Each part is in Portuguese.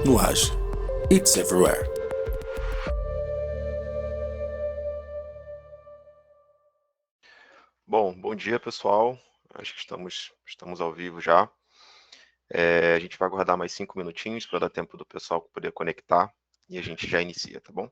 no Age. It's everywhere. Bom dia, pessoal. Acho que estamos ao vivo já. A gente vai aguardar mais 5 minutinhos para dar tempo do pessoal poder conectar e a gente já inicia, tá bom?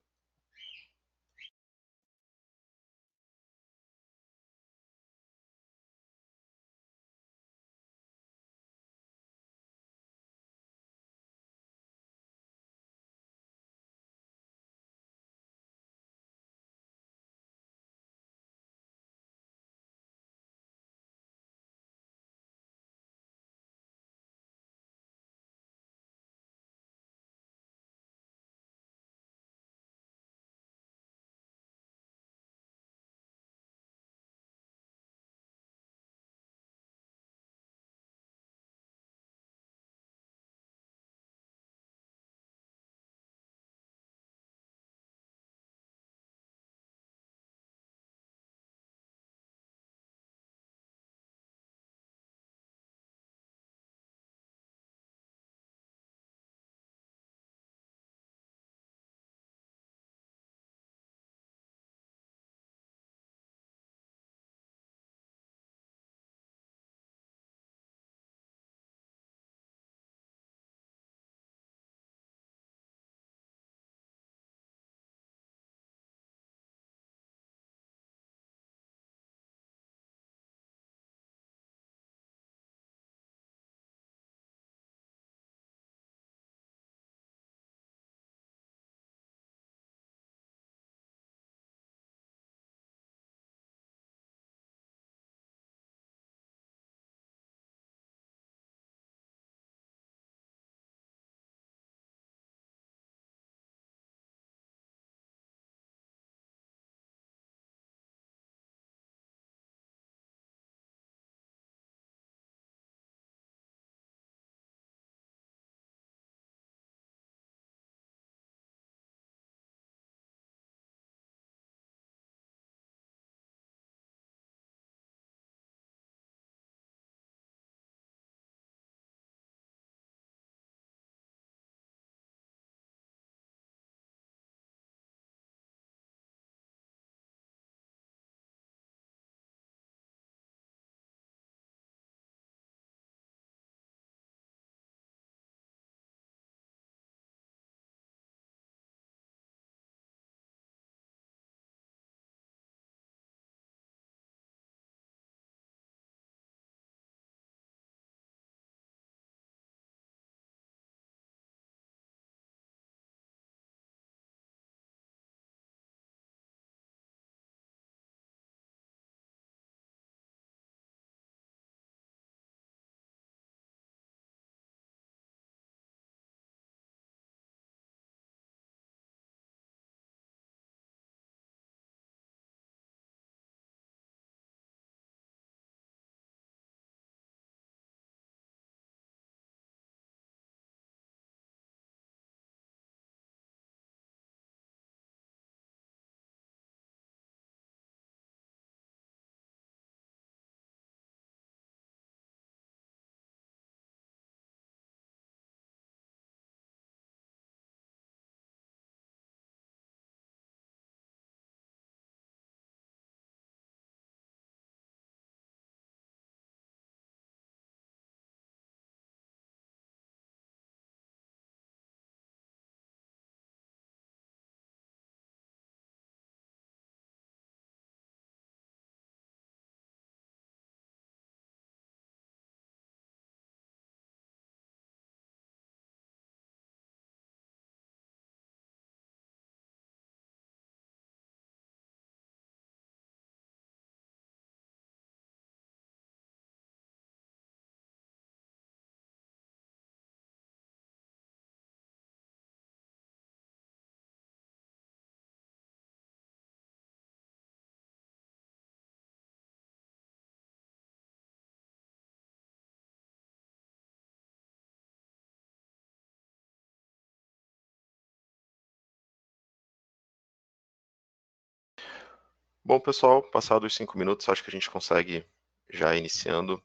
Bom, pessoal, passados 5 minutos, acho que a gente consegue já iniciando.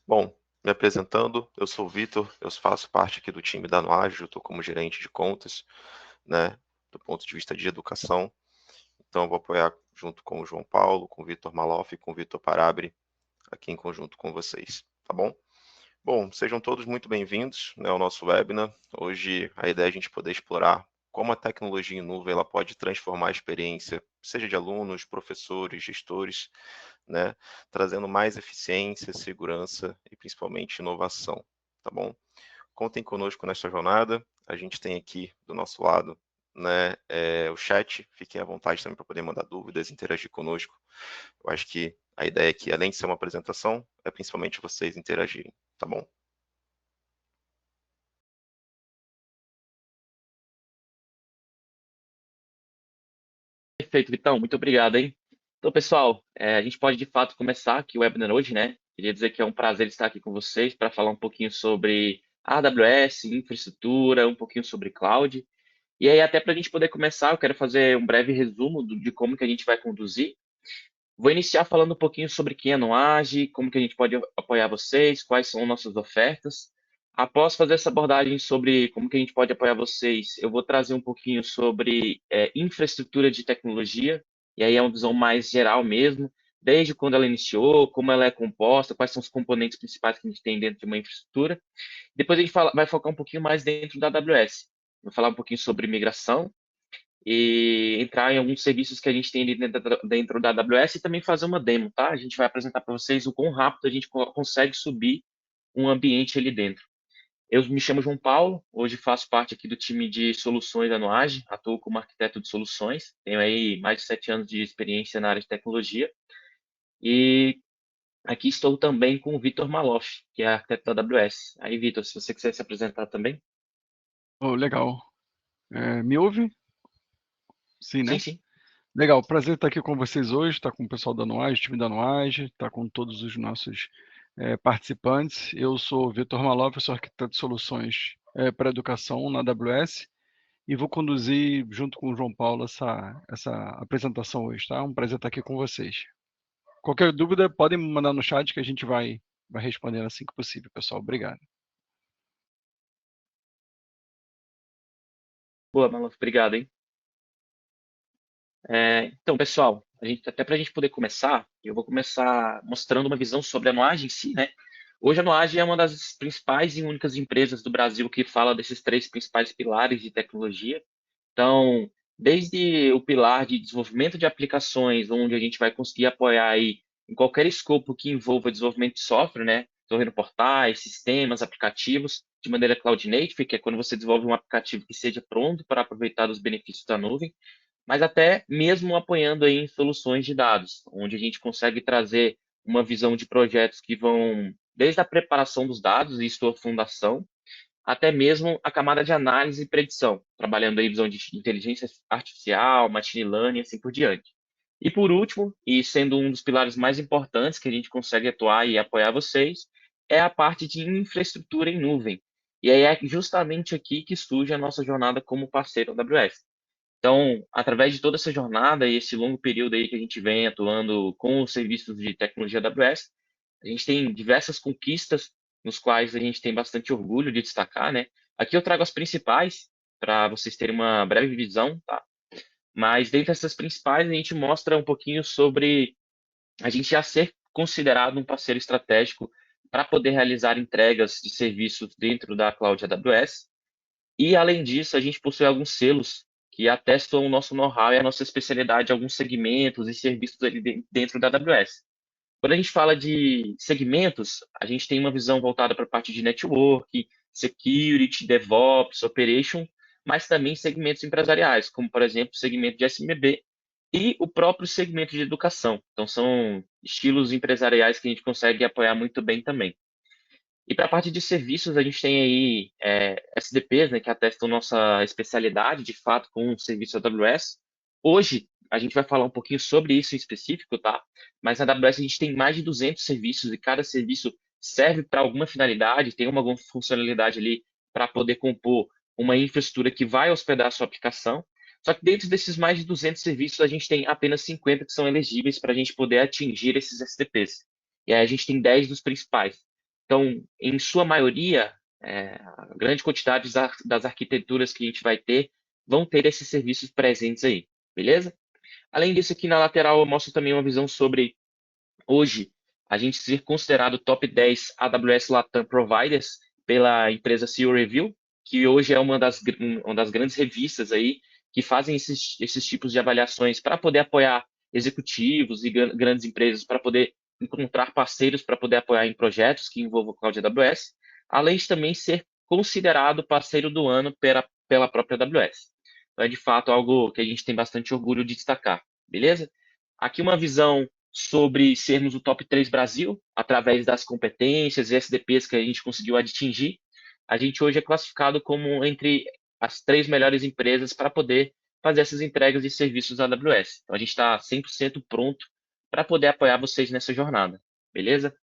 Bom, me apresentando, eu sou o Vitor, eu faço parte aqui do time da Noage, eu estou como gerente de contas, né, do ponto de vista de educação. Então, eu vou apoiar junto com o João Paulo, com o Vitor Maloff e com o Vitor Parabri, aqui em conjunto com vocês, tá bom? Bom, sejam todos muito bem-vindos, né, ao nosso webinar. Hoje a ideia é a gente poder explorar como a tecnologia em nuvem ela pode transformar a experiência, seja de alunos, professores, gestores, né, trazendo mais eficiência, segurança e principalmente inovação, tá bom? Contem conosco nessa jornada. A gente tem aqui do nosso lado, né, o chat. Fiquem à vontade também para poder mandar dúvidas, interagir conosco. Eu acho que a ideia aqui, além de ser uma apresentação, é principalmente vocês interagirem, tá bom? Perfeito, Vitão, muito obrigado, hein? Então, pessoal, a gente pode de fato começar aqui o webinar hoje, né? Queria dizer que é um prazer estar aqui com vocês para falar um pouquinho sobre AWS, infraestrutura, um pouquinho sobre cloud. E aí, até para a gente poder começar, eu quero fazer um breve resumo de como que a gente vai conduzir. Vou iniciar falando um pouquinho sobre quem é Noage, como que a gente pode apoiar vocês, quais são nossas ofertas. Após fazer essa abordagem sobre como que a gente pode apoiar vocês, eu vou trazer um pouquinho sobre infraestrutura de tecnologia, e aí é uma visão mais geral mesmo, desde quando ela iniciou, como ela é composta, quais são os componentes principais que a gente tem dentro de uma infraestrutura. Depois a gente vai focar um pouquinho mais dentro da AWS. Vou falar um pouquinho sobre migração, e entrar em alguns serviços que a gente tem ali dentro da AWS e também fazer uma demo, tá? A gente vai apresentar para vocês o quão rápido a gente consegue subir um ambiente ali dentro. Eu me chamo João Paulo, hoje faço parte aqui do time de soluções da Noage, atuo como arquiteto de soluções, tenho aí mais de 7 anos de experiência na área de tecnologia e aqui estou também com o Vitor Maloff, que é arquiteto da AWS. Aí, Vitor, se você quiser se apresentar também. Oh, legal. Me ouve? Sim, Sim, né? sim. Legal, prazer estar aqui com vocês hoje, estar com o pessoal da Noage, time da Noage, estar com todos os nossos participantes. Eu sou o Vitor Maloff, sou arquiteto de soluções para educação na AWS e vou conduzir, junto com o João Paulo, essa apresentação hoje, tá? Um prazer estar aqui com vocês. Qualquer dúvida, podem me mandar no chat que a gente vai respondendo assim que possível, pessoal. Obrigado. Boa, Maloff, obrigado, hein? Então, pessoal, até para a gente poder começar, eu vou começar mostrando uma visão sobre a Noage em si, né? Hoje a Noage é uma das principais e únicas empresas do Brasil que fala desses três principais pilares de tecnologia. Então, desde o pilar de desenvolvimento de aplicações, onde a gente vai conseguir apoiar aí em qualquer escopo que envolva desenvolvimento de software, né? Desenvolvendo portais, sistemas, aplicativos, de maneira cloud native, que é quando você desenvolve um aplicativo que seja pronto para aproveitar os benefícios da nuvem, mas até mesmo apoiando aí em soluções de dados, onde a gente consegue trazer uma visão de projetos que vão desde a preparação dos dados e sua fundação, até mesmo a camada de análise e predição, trabalhando aí visão de inteligência artificial, machine learning e assim por diante. E por último, e sendo um dos pilares mais importantes que a gente consegue atuar e apoiar vocês, é a parte de infraestrutura em nuvem. E aí é justamente aqui que surge a nossa jornada como parceiro da AWS. Então, através de toda essa jornada e esse longo período aí que a gente vem atuando com os serviços de tecnologia da AWS, a gente tem diversas conquistas nos quais a gente tem bastante orgulho de destacar, né? Aqui eu trago as principais para vocês terem uma breve visão, tá? Mas dentre essas principais a gente mostra um pouquinho sobre a gente já ser considerado um parceiro estratégico para poder realizar entregas de serviços dentro da Cloud AWS, e, além disso, a gente possui alguns selos que atestam o nosso know-how e a nossa especialidade em alguns segmentos e serviços ali dentro da AWS. Quando a gente fala de segmentos, a gente tem uma visão voltada para a parte de network, security, DevOps, operation, mas também segmentos empresariais, como, por exemplo, o segmento de SMB e o próprio segmento de educação. Então, são estilos empresariais que a gente consegue apoiar muito bem também. E para a parte de serviços, a gente tem aí SDPs, né, que atestam nossa especialidade, de fato, com o serviço AWS. Hoje, a gente vai falar um pouquinho sobre isso em específico, tá? Mas na AWS a gente tem mais de 200 serviços e cada serviço serve para alguma finalidade, tem alguma funcionalidade ali para poder compor uma infraestrutura que vai hospedar a sua aplicação. Só que dentro desses mais de 200 serviços, a gente tem apenas 50 que são elegíveis para a gente poder atingir esses SDPs. E aí a gente tem 10 dos principais. Então, em sua maioria, a grande quantidade das arquiteturas que a gente vai ter vão ter esses serviços presentes aí, beleza? Além disso, aqui na lateral eu mostro também uma visão sobre, hoje, a gente ser considerado top 10 AWS Latam Providers pela empresa CEO Review, que hoje é uma das grandes revistas aí que fazem esses tipos de avaliações para poder apoiar executivos e grandes empresas, para poder encontrar parceiros para poder apoiar em projetos que envolvam o Cloud AWS, além de também ser considerado parceiro do ano pela própria AWS. Então, é de fato algo que a gente tem bastante orgulho de destacar, beleza? Aqui uma visão sobre sermos o top 3 Brasil, através das competências e SDPs que a gente conseguiu atingir. A gente hoje é classificado como entre as 3 melhores empresas para poder fazer essas entregas de serviços da AWS. Então, a gente está 100% pronto para poder apoiar vocês nessa jornada, beleza?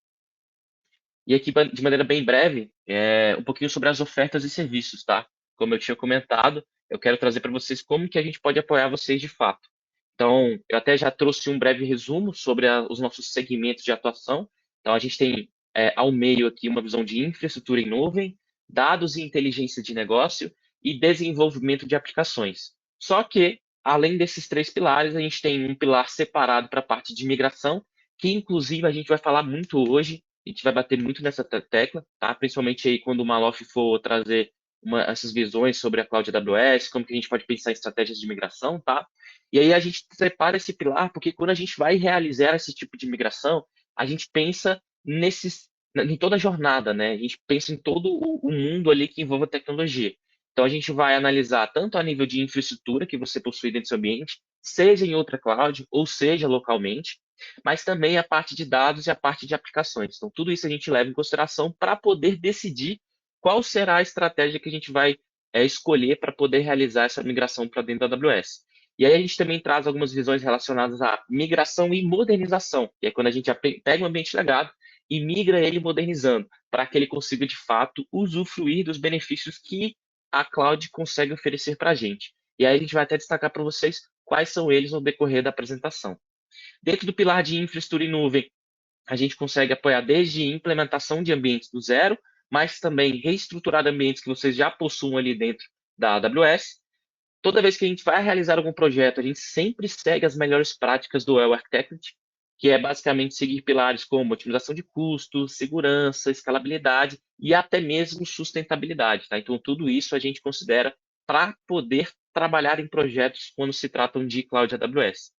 E aqui, de maneira bem breve, um pouquinho sobre as ofertas e serviços, tá? Como eu tinha comentado, eu quero trazer para vocês como que a gente pode apoiar vocês de fato. Então, eu até já trouxe um breve resumo sobre os nossos segmentos de atuação. Então, a gente tem ao meio aqui uma visão de infraestrutura em nuvem, dados e inteligência de negócio e desenvolvimento de aplicações. Só que, além desses 3 pilares, a gente tem um pilar separado para a parte de migração, que inclusive a gente vai falar muito hoje, a gente vai bater muito nessa tecla, tá? Principalmente aí quando o Maluf for trazer essas visões sobre a Cloud AWS, como que a gente pode pensar em estratégias de migração, tá? E aí a gente separa esse pilar, porque quando a gente vai realizar esse tipo de migração, a gente pensa em toda a jornada, né? A gente pensa em todo o mundo ali que envolve a tecnologia. Então a gente vai analisar tanto a nível de infraestrutura que você possui dentro do seu ambiente, seja em outra cloud, ou seja localmente, mas também a parte de dados e a parte de aplicações. Então tudo isso a gente leva em consideração para poder decidir qual será a estratégia que a gente vai escolher para poder realizar essa migração para dentro da AWS. E aí a gente também traz algumas visões relacionadas à migração e modernização, que é quando a gente pega um ambiente legado e migra ele modernizando, para que ele consiga, de fato, usufruir dos benefícios que a cloud consegue oferecer para a gente. E aí a gente vai até destacar para vocês quais são eles no decorrer da apresentação. Dentro do pilar de infraestrutura em nuvem, a gente consegue apoiar desde implementação de ambientes do zero, mas também reestruturar ambientes que vocês já possuem ali dentro da AWS. Toda vez que a gente vai realizar algum projeto, a gente sempre segue as melhores práticas do Well Architecture, que é basicamente seguir pilares como otimização de custos, segurança, escalabilidade e até mesmo sustentabilidade. Tá? Então, tudo isso a gente considera para poder trabalhar em projetos quando se tratam de Cloud AWS.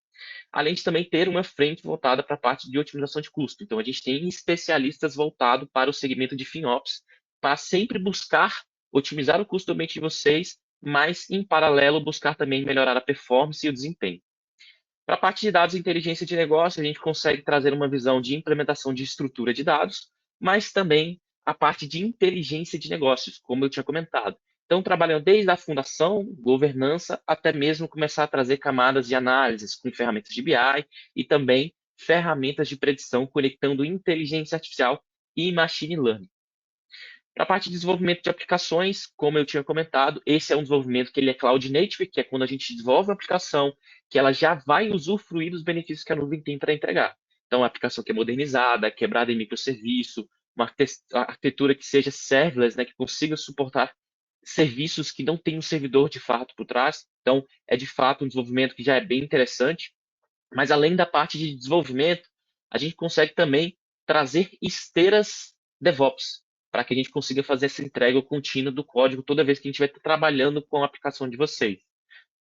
Além de também ter uma frente voltada para a parte de otimização de custo. Então, a gente tem especialistas voltados para o segmento de FinOps, para sempre buscar otimizar o custo do ambiente de vocês, mas, em paralelo, buscar também melhorar a performance e o desempenho. Para a parte de dados e inteligência de negócio, a gente consegue trazer uma visão de implementação de estrutura de dados, mas também a parte de inteligência de negócios, como eu tinha comentado. Então, trabalhando desde a fundação, governança, até mesmo começar a trazer camadas de análises com ferramentas de BI e também ferramentas de predição conectando inteligência artificial e machine learning. Para a parte de desenvolvimento de aplicações, como eu tinha comentado, esse é um desenvolvimento que ele é cloud native, que é quando a gente desenvolve uma aplicação que ela já vai usufruir dos benefícios que a nuvem tem para entregar. Então, a aplicação que é modernizada, quebrada em microserviço, uma arquitetura que seja serverless, né, que consiga suportar serviços que não tem um servidor de fato por trás. Então, é de fato um desenvolvimento que já é bem interessante. Mas além da parte de desenvolvimento, a gente consegue também trazer esteiras DevOps, para que a gente consiga fazer essa entrega contínua do código toda vez que a gente vai estar trabalhando com a aplicação de vocês.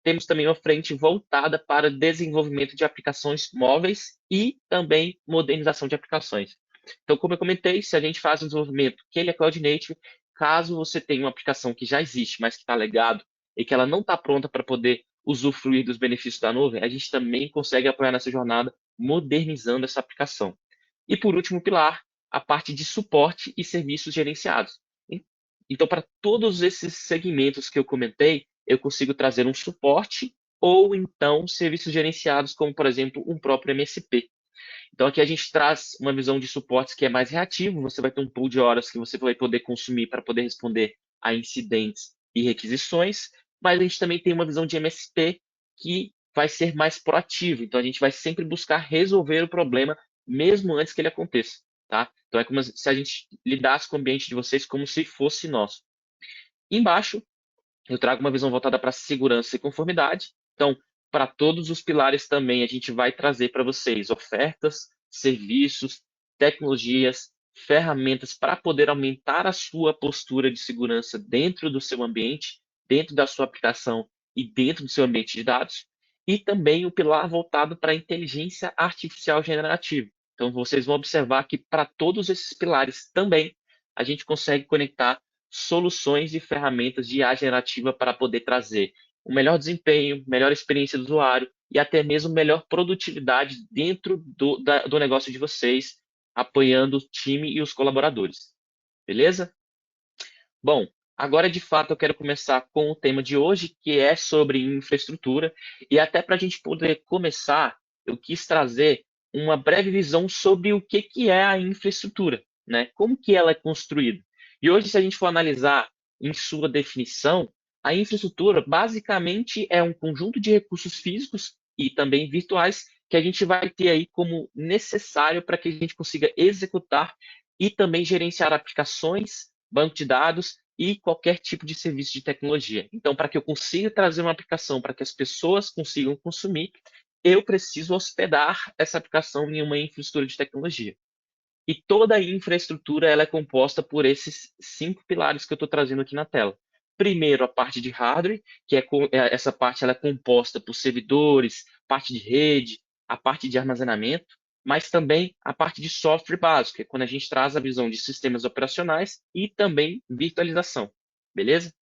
Temos também uma frente voltada para desenvolvimento de aplicações móveis e também modernização de aplicações. Então, como eu comentei, se a gente faz um desenvolvimento que ele é Cloud Native, caso você tenha uma aplicação que já existe, mas que está legado e que ela não está pronta para poder usufruir dos benefícios da nuvem, a gente também consegue apoiar nessa jornada modernizando essa aplicação. E por último pilar, a parte de suporte e serviços gerenciados. Então, para todos esses segmentos que eu comentei, eu consigo trazer um suporte ou então serviços gerenciados, como, por exemplo, um próprio MSP. Então, aqui a gente traz uma visão de suportes que é mais reativo, você vai ter um pool de horas que você vai poder consumir para poder responder a incidentes e requisições, mas a gente também tem uma visão de MSP que vai ser mais proativo, então a gente vai sempre buscar resolver o problema mesmo antes que ele aconteça. tá? Então é como se a gente lidasse com o ambiente de vocês como se fosse nosso. Embaixo, eu trago uma visão voltada para segurança e conformidade. Então, para todos os pilares também, a gente vai trazer para vocês ofertas, serviços, tecnologias, ferramentas para poder aumentar a sua postura de segurança dentro do seu ambiente, dentro da sua aplicação e dentro do seu ambiente de dados. E também o pilar voltado para a inteligência artificial generativa. Então, vocês vão observar que para todos esses pilares também a gente consegue conectar soluções e ferramentas de IA generativa para poder trazer o melhor desempenho, melhor experiência do usuário e até mesmo melhor produtividade dentro do negócio de vocês, apoiando o time e os colaboradores. Beleza? Bom, agora de fato eu quero começar com o tema de hoje, que é sobre infraestrutura, e até para a gente poder começar, eu quis trazer uma breve visão sobre o que é a infraestrutura, né? Como que ela é construída. E hoje, se a gente for analisar em sua definição, a infraestrutura basicamente é um conjunto de recursos físicos e também virtuais que a gente vai ter aí como necessário para que a gente consiga executar e também gerenciar aplicações, banco de dados e qualquer tipo de serviço de tecnologia. Então, para que eu consiga trazer uma aplicação para que as pessoas consigam consumir, eu preciso hospedar essa aplicação em uma infraestrutura de tecnologia. E toda a infraestrutura ela é composta por esses 5 pilares que eu estou trazendo aqui na tela. Primeiro, a parte de hardware, que essa parte ela é composta por servidores, parte de rede, a parte de armazenamento, mas também a parte de software básico, que é quando a gente traz a visão de sistemas operacionais e também virtualização, beleza?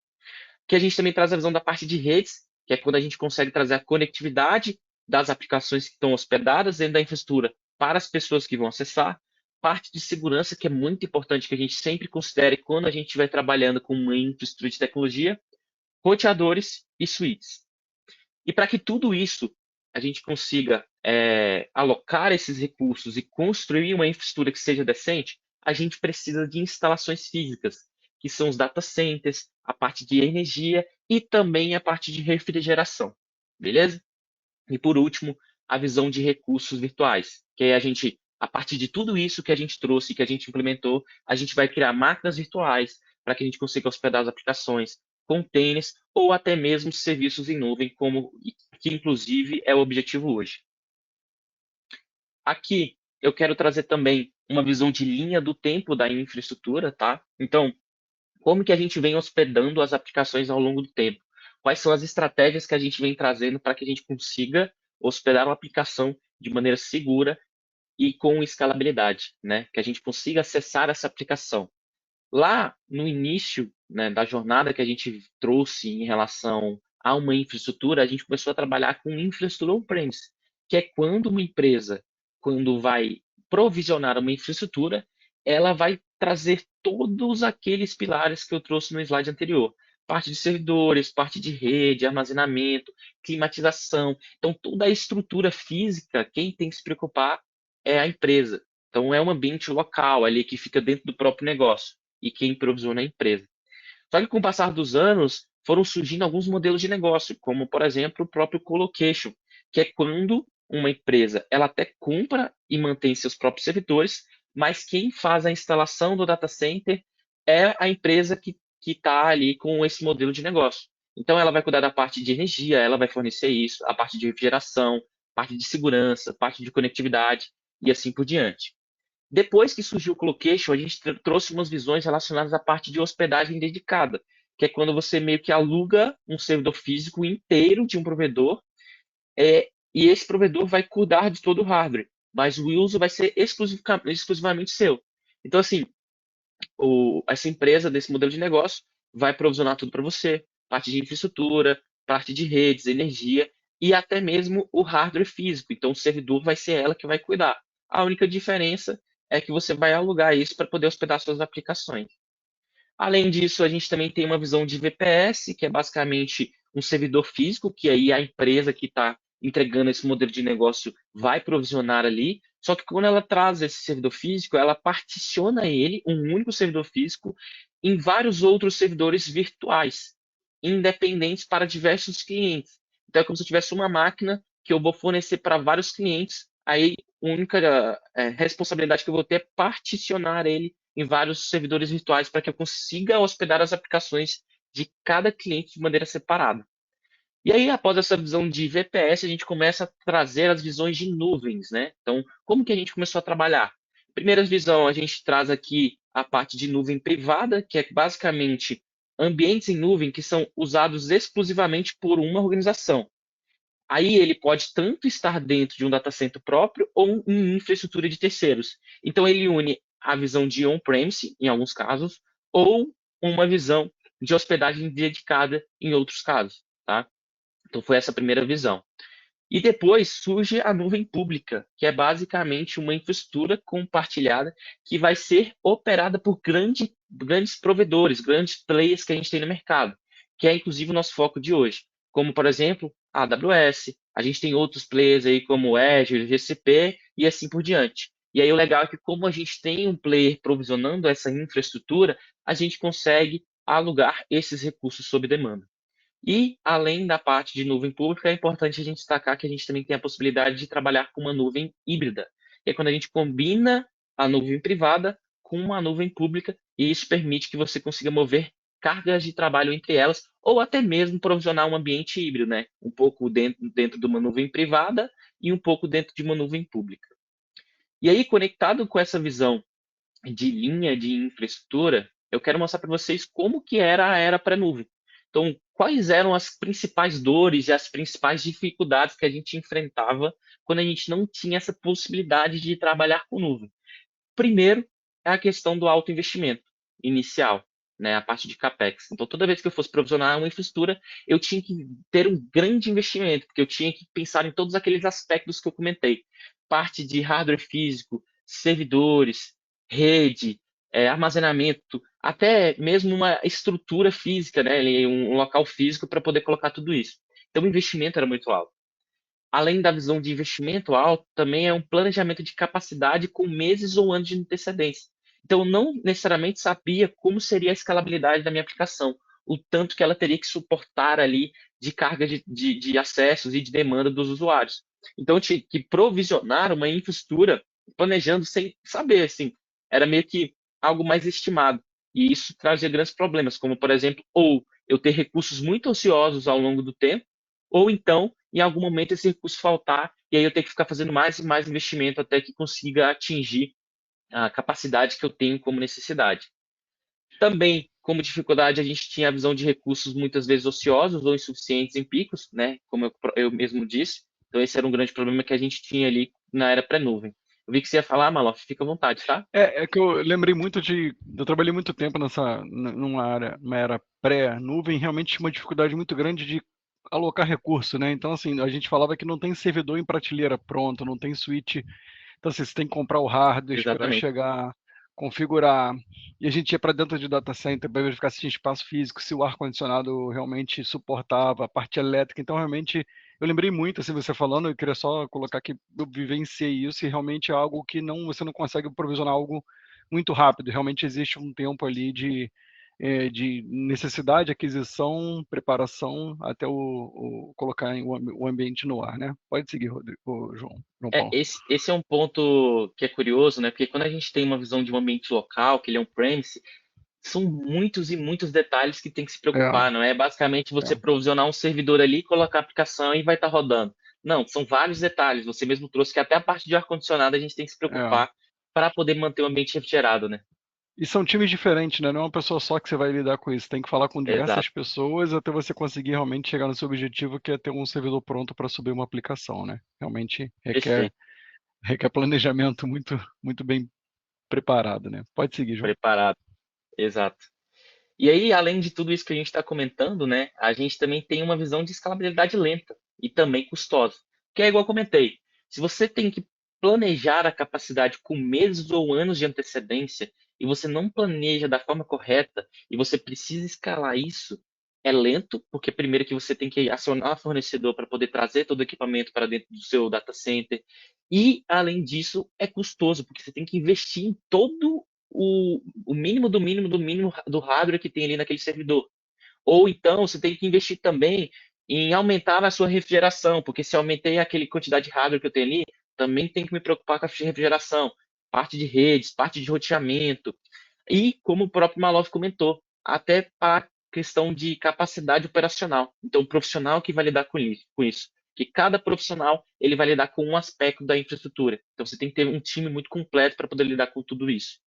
Que a gente também traz a visão da parte de redes, que é quando a gente consegue trazer a conectividade das aplicações que estão hospedadas dentro da infraestrutura para as pessoas que vão acessar, parte de segurança, que é muito importante que a gente sempre considere quando a gente estiver trabalhando com uma infraestrutura de tecnologia, roteadores e switches. E para que tudo isso a gente consiga alocar esses recursos e construir uma infraestrutura que seja decente, a gente precisa de instalações físicas, que são os data centers, a parte de energia e também a parte de refrigeração, beleza? E por último, a visão de recursos virtuais, que é a partir de tudo isso que a gente trouxe, que a gente implementou, a gente vai criar máquinas virtuais para que a gente consiga hospedar as aplicações, containers ou até mesmo serviços em nuvem, que inclusive é o objetivo hoje. Aqui eu quero trazer também uma visão de linha do tempo da infraestrutura, tá? Então, como que a gente vem hospedando as aplicações ao longo do tempo? Quais são as estratégias que a gente vem trazendo para que a gente consiga hospedar uma aplicação de maneira segura e com escalabilidade, né? Que a gente consiga acessar essa aplicação. Lá no início, né, da jornada que a gente trouxe em relação a uma infraestrutura, a gente começou a trabalhar com infraestrutura on-premise, que é quando uma empresa, quando vai provisionar uma infraestrutura, ela vai trazer todos aqueles pilares que eu trouxe no slide anterior. Parte de servidores, parte de rede, armazenamento, climatização. Então, toda a estrutura física, quem tem que se preocupar é a empresa. Então, é um ambiente local ali que fica dentro do próprio negócio e quem provisiona a empresa. Só que com o passar dos anos, foram surgindo alguns modelos de negócio, como, por exemplo, o próprio colocation, que é quando uma empresa ela até compra e mantém seus próprios servidores, mas quem faz a instalação do data center é a empresa que está ali com esse modelo de negócio. Então, ela vai cuidar da parte de energia, ela vai fornecer isso, a parte de refrigeração, parte de segurança, parte de conectividade e assim por diante. Depois que surgiu o colocation, a gente trouxe umas visões relacionadas à parte de hospedagem dedicada, que é quando você meio que aluga um servidor físico inteiro de um provedor, e esse provedor vai cuidar de todo o hardware, mas o uso vai ser exclusivamente seu. Então, assim, essa empresa desse modelo de negócio vai provisionar tudo para você, parte de infraestrutura, parte de redes, energia e até mesmo o hardware físico. Então, o servidor vai ser ela que vai cuidar. A única diferença é que você vai alugar isso para poder hospedar suas aplicações. Além disso, a gente também tem uma visão de VPS, que é basicamente um servidor físico, que aí a empresa que está entregando esse modelo de negócio vai provisionar ali. Só que quando ela traz esse servidor físico, ela particiona ele, um único servidor físico, em vários outros servidores virtuais, independentes para diversos clientes. Então, é como se eu tivesse uma máquina que eu vou fornecer para vários clientes aí a única responsabilidade que eu vou ter é particionar ele em vários servidores virtuais para que eu consiga hospedar as aplicações de cada cliente de maneira separada. E aí, após essa visão de VPS, a gente começa a trazer as visões de nuvens, né? Então, como que a gente começou a trabalhar? Primeira visão, a gente traz aqui a parte de nuvem privada, que é basicamente ambientes em nuvem que são usados exclusivamente por uma organização. Aí ele pode tanto estar dentro de um data center próprio ou em infraestrutura de terceiros. Então ele une a visão de on-premise, em alguns casos, ou uma visão de hospedagem dedicada em outros casos, tá? Então foi essa a primeira visão. E depois surge a nuvem pública, que é basicamente uma infraestrutura compartilhada que vai ser operada por grandes provedores, grandes players que a gente tem no mercado, que é inclusive o nosso foco de hoje, como por exemplo a AWS, a gente tem outros players aí como o Azure, GCP e assim por diante. E aí o legal é que como a gente tem um player provisionando essa infraestrutura, a gente consegue alugar esses recursos sob demanda. E, além da parte de nuvem pública, é importante a gente destacar que a gente também tem a possibilidade de trabalhar com uma nuvem híbrida, que é quando a gente combina a nuvem privada com uma nuvem pública, e isso permite que você consiga mover cargas de trabalho entre elas, ou até mesmo provisionar um ambiente híbrido, né? Um pouco dentro de uma nuvem privada e um pouco dentro de uma nuvem pública. E aí, conectado com essa visão de linha de infraestrutura, eu quero mostrar para vocês como que era a era pré-nuvem. Então, quais eram as principais dores e as principais dificuldades que a gente enfrentava quando a gente não tinha essa possibilidade de trabalhar com nuvem? Primeiro, é a questão do alto investimento inicial, né, a parte de CAPEX. Então, toda vez que eu fosse provisionar uma infraestrutura, eu tinha que ter um grande investimento, porque eu tinha que pensar em todos aqueles aspectos que eu comentei. Parte de hardware físico, servidores, rede, armazenamento, até mesmo uma estrutura física, né, um local físico para poder colocar tudo isso. Então, o investimento era muito alto. Além da visão de investimento alto, também é um planejamento de capacidade com meses ou anos de antecedência. Então, eu não necessariamente sabia como seria a escalabilidade da minha aplicação, o tanto que ela teria que suportar ali de carga de acessos e de demanda dos usuários. Então, eu tinha que provisionar uma infraestrutura planejando sem saber, assim, era meio que algo mais estimado. E isso trazia grandes problemas, como, por exemplo, ou eu ter recursos muito ociosos ao longo do tempo, ou então, em algum momento, esse recurso faltar, e aí eu tenho que ficar fazendo mais e mais investimento até que consiga atingir a capacidade que eu tenho como necessidade. Também, como dificuldade, a gente tinha a visão de recursos muitas vezes ociosos ou insuficientes em picos, né? Como eu mesmo disse. Então, esse era um grande problema que a gente tinha ali na era pré-nuvem. Eu vi que você ia falar, Malof, fica à vontade, tá? É que eu lembrei muito de. Eu trabalhei muito tempo numa era pré-nuvem, realmente tinha uma dificuldade muito grande de alocar recurso, né? Então, assim, a gente falava que não tem servidor em prateleira pronto, não tem switch. Então, assim, você tem que comprar o hardware, esperar Exatamente. chegar, configurar. E a gente ia para dentro de data center para verificar se tinha espaço físico, se o ar-condicionado realmente suportava, a parte elétrica. Então, realmente, eu lembrei muito, assim, você falando, eu queria só colocar que eu vivenciei isso e realmente é algo que você não consegue provisionar algo muito rápido. Realmente existe um tempo ali de necessidade, aquisição, preparação, até o colocar o ambiente no ar, né? Pode seguir, Rodrigo, João Paulo. Esse é um ponto que é curioso, né? Porque quando a gente tem uma visão de um ambiente local, que ele é um premise, são muitos e muitos detalhes que tem que se É, preocupar, não é basicamente você é, provisionar um servidor ali, colocar a aplicação e vai estar rodando. Não, são vários detalhes. Você mesmo trouxe que até a parte de ar-condicionado a gente tem que se é. preocupar para poder manter o ambiente refrigerado, né? E são times diferentes, né? Não é uma pessoa só que você vai lidar com isso. Tem que falar com diversas Exato, pessoas até você conseguir realmente chegar no seu objetivo, que é ter um servidor pronto para subir uma aplicação, né? Realmente perfeito, requer planejamento muito bem preparado, né? Pode seguir, João. preparado, exato. E aí, além de tudo isso que a gente está comentando, né, a gente também tem uma visão de escalabilidade lenta e também custosa. Que é igual eu comentei, se você tem que planejar a capacidade com meses ou anos de antecedência e você não planeja da forma correta e você precisa escalar isso, é lento, porque primeiro que você tem que acionar o fornecedor para poder trazer todo o equipamento para dentro do seu data center e, além disso, é custoso, porque você tem que investir em todo o mínimo do mínimo do mínimo do hardware que tem ali naquele servidor. Ou então você tem que investir também em aumentar a sua refrigeração, porque se eu aumentei aquele quantidade de hardware que eu tenho ali, também tenho que me preocupar com a refrigeração, parte de redes, parte de roteamento, e como o próprio Maluf comentou, até para a questão de capacidade operacional. Então, o profissional que vai lidar com isso, que cada profissional ele vai lidar com um aspecto da infraestrutura. Então, você tem que ter um time muito completo para poder lidar com tudo isso.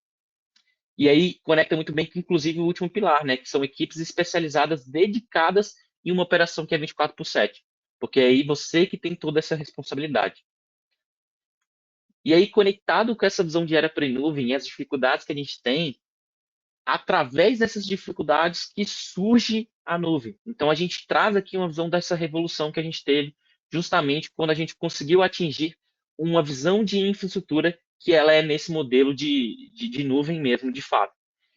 E aí conecta muito bem com, inclusive, o último pilar, né, que são equipes especializadas dedicadas em uma operação que é 24/7, porque é aí você que tem toda essa responsabilidade. E aí, conectado com essa visão de era para nuvem e as dificuldades que a gente tem, através dessas dificuldades que surge a nuvem. Então, a gente traz aqui uma visão dessa revolução que a gente teve justamente quando a gente conseguiu atingir uma visão de infraestrutura que ela é nesse modelo de nuvem mesmo, de fato.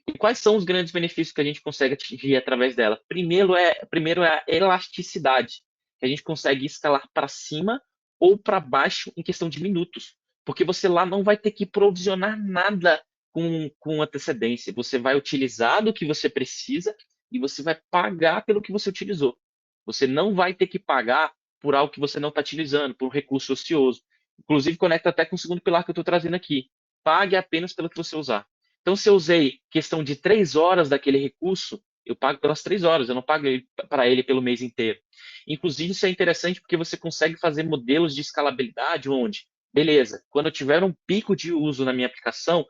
E quais são os grandes benefícios que a gente consegue atingir através dela? Primeiro é a elasticidade, que a gente consegue escalar para cima ou para baixo em questão de minutos, porque você lá não vai ter que provisionar nada com antecedência. Você vai utilizar do que você precisa e você vai pagar pelo que você utilizou. Você não vai ter que pagar por algo que você não está utilizando, por um recurso ocioso. Inclusive, conecta até com o segundo pilar que eu estou trazendo aqui. Pague apenas pelo que você usar. Então, se eu usei questão de 3 horas daquele recurso, eu pago pelas 3 horas, eu não pago para ele pelo mês inteiro. Inclusive, isso é interessante porque você consegue fazer modelos de escalabilidade onde, beleza, quando eu tiver um pico de uso na minha aplicação,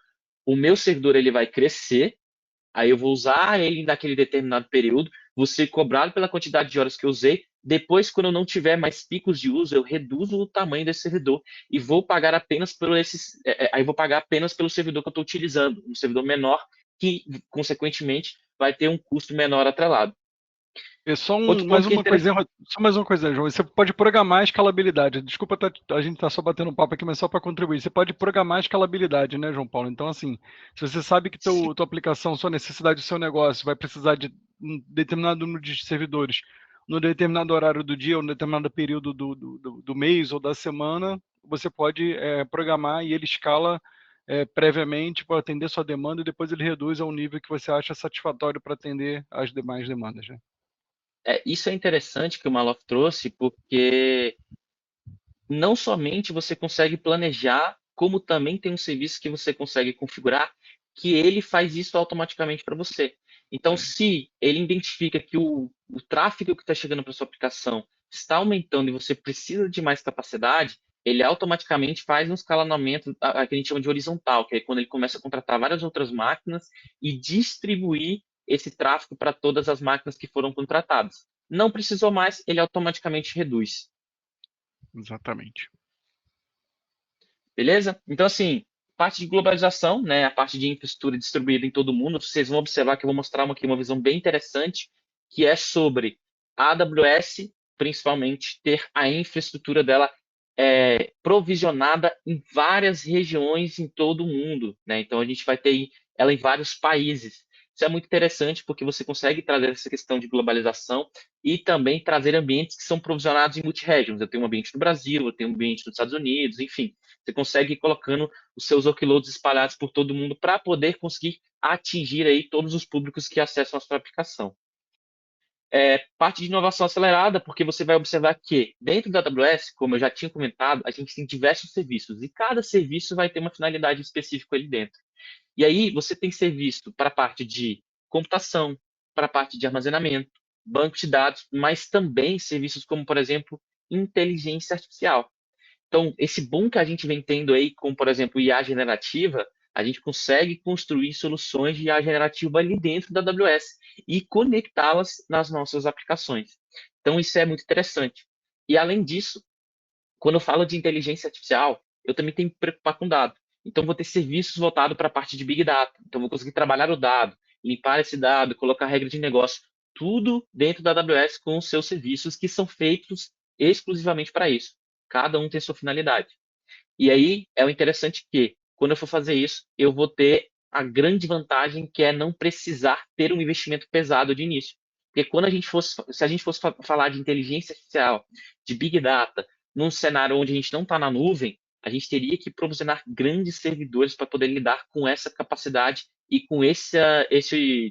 o meu servidor ele vai crescer, aí eu vou usar ele naquele determinado período, vou ser cobrado pela quantidade de horas que eu usei, depois, quando eu não tiver mais picos de uso, eu reduzo o tamanho desse servidor e vou pagar apenas aí vou pagar apenas pelo servidor que eu estou utilizando, um servidor menor que, consequentemente, vai ter um custo menor atrelado. É só Outro mais ponto que é uma coisinha, interessante. só mais uma coisa, João. Você pode programar a escalabilidade. Desculpa, a gente tá só batendo papo aqui, mas só para contribuir. Você pode programar a escalabilidade, né, João Paulo? Então, assim, se você sabe que tua aplicação, sua necessidade do seu negócio vai precisar de um determinado número de servidores no determinado horário do dia ou no determinado período do mês ou da semana, você pode programar e ele escala previamente para atender sua demanda e depois ele reduz ao nível que você acha satisfatório para atender as demais demandas, né? Isso é interessante que o Maluf trouxe, porque não somente você consegue planejar, como também tem um serviço que você consegue configurar, que ele faz isso automaticamente para você. Então, se ele identifica que o tráfego que está chegando para sua aplicação está aumentando e você precisa de mais capacidade, ele automaticamente faz um escalonamento que a gente chama de horizontal, que é quando ele começa a contratar várias outras máquinas e distribuir esse tráfego para todas as máquinas que foram contratadas. Não precisou mais, ele automaticamente reduz. Exatamente. Beleza? Então, assim, parte de globalização, né, a parte de infraestrutura distribuída em todo mundo, vocês vão observar que eu vou mostrar aqui uma visão bem interessante, que é sobre a AWS, principalmente, ter a infraestrutura dela provisionada em várias regiões em todo o mundo, né? Então, a gente vai ter ela em vários países. Isso é muito interessante porque você consegue trazer essa questão de globalização e também trazer ambientes que são provisionados em multi-regions. Eu tenho um ambiente no Brasil, eu tenho um ambiente nos Estados Unidos, enfim. Você consegue ir colocando os seus workloads espalhados por todo mundo para poder conseguir atingir aí todos os públicos que acessam a sua aplicação. Parte de inovação acelerada, porque você vai observar que dentro da AWS, como eu já tinha comentado, a gente tem diversos serviços e cada serviço vai ter uma finalidade específica ali dentro. E aí você tem serviço para a parte de computação, para a parte de armazenamento, banco de dados, mas também serviços como, por exemplo, inteligência artificial. Então, esse boom que a gente vem tendo aí, como por exemplo, IA generativa, a gente consegue construir soluções de IA generativa ali dentro da AWS e conectá-las nas nossas aplicações. Então, isso é muito interessante. E além disso, quando eu falo de inteligência artificial, eu também tenho que me preocupar com dado. Então, vou ter serviços voltados para a parte de Big Data. Então, vou conseguir trabalhar o dado, limpar esse dado, colocar regra de negócio, tudo dentro da AWS com os seus serviços que são feitos exclusivamente para isso. Cada um tem sua finalidade. E aí é o interessante que, quando eu for fazer isso, eu vou ter a grande vantagem que é não precisar ter um investimento pesado de início. Porque se a gente fosse falar de inteligência artificial, de Big Data, num cenário onde a gente não está na nuvem, a gente teria que provisionar grandes servidores para poder lidar com essa capacidade e com esse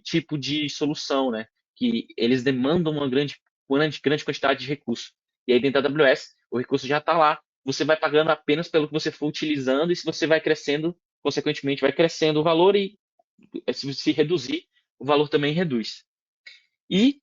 tipo de solução, né? Que eles demandam uma grande quantidade de recursos. E aí dentro da AWS, o recurso já está lá, você vai pagando apenas pelo que você for utilizando, e se você vai crescendo, consequentemente vai crescendo o valor, e se reduzir, o valor também reduz. E,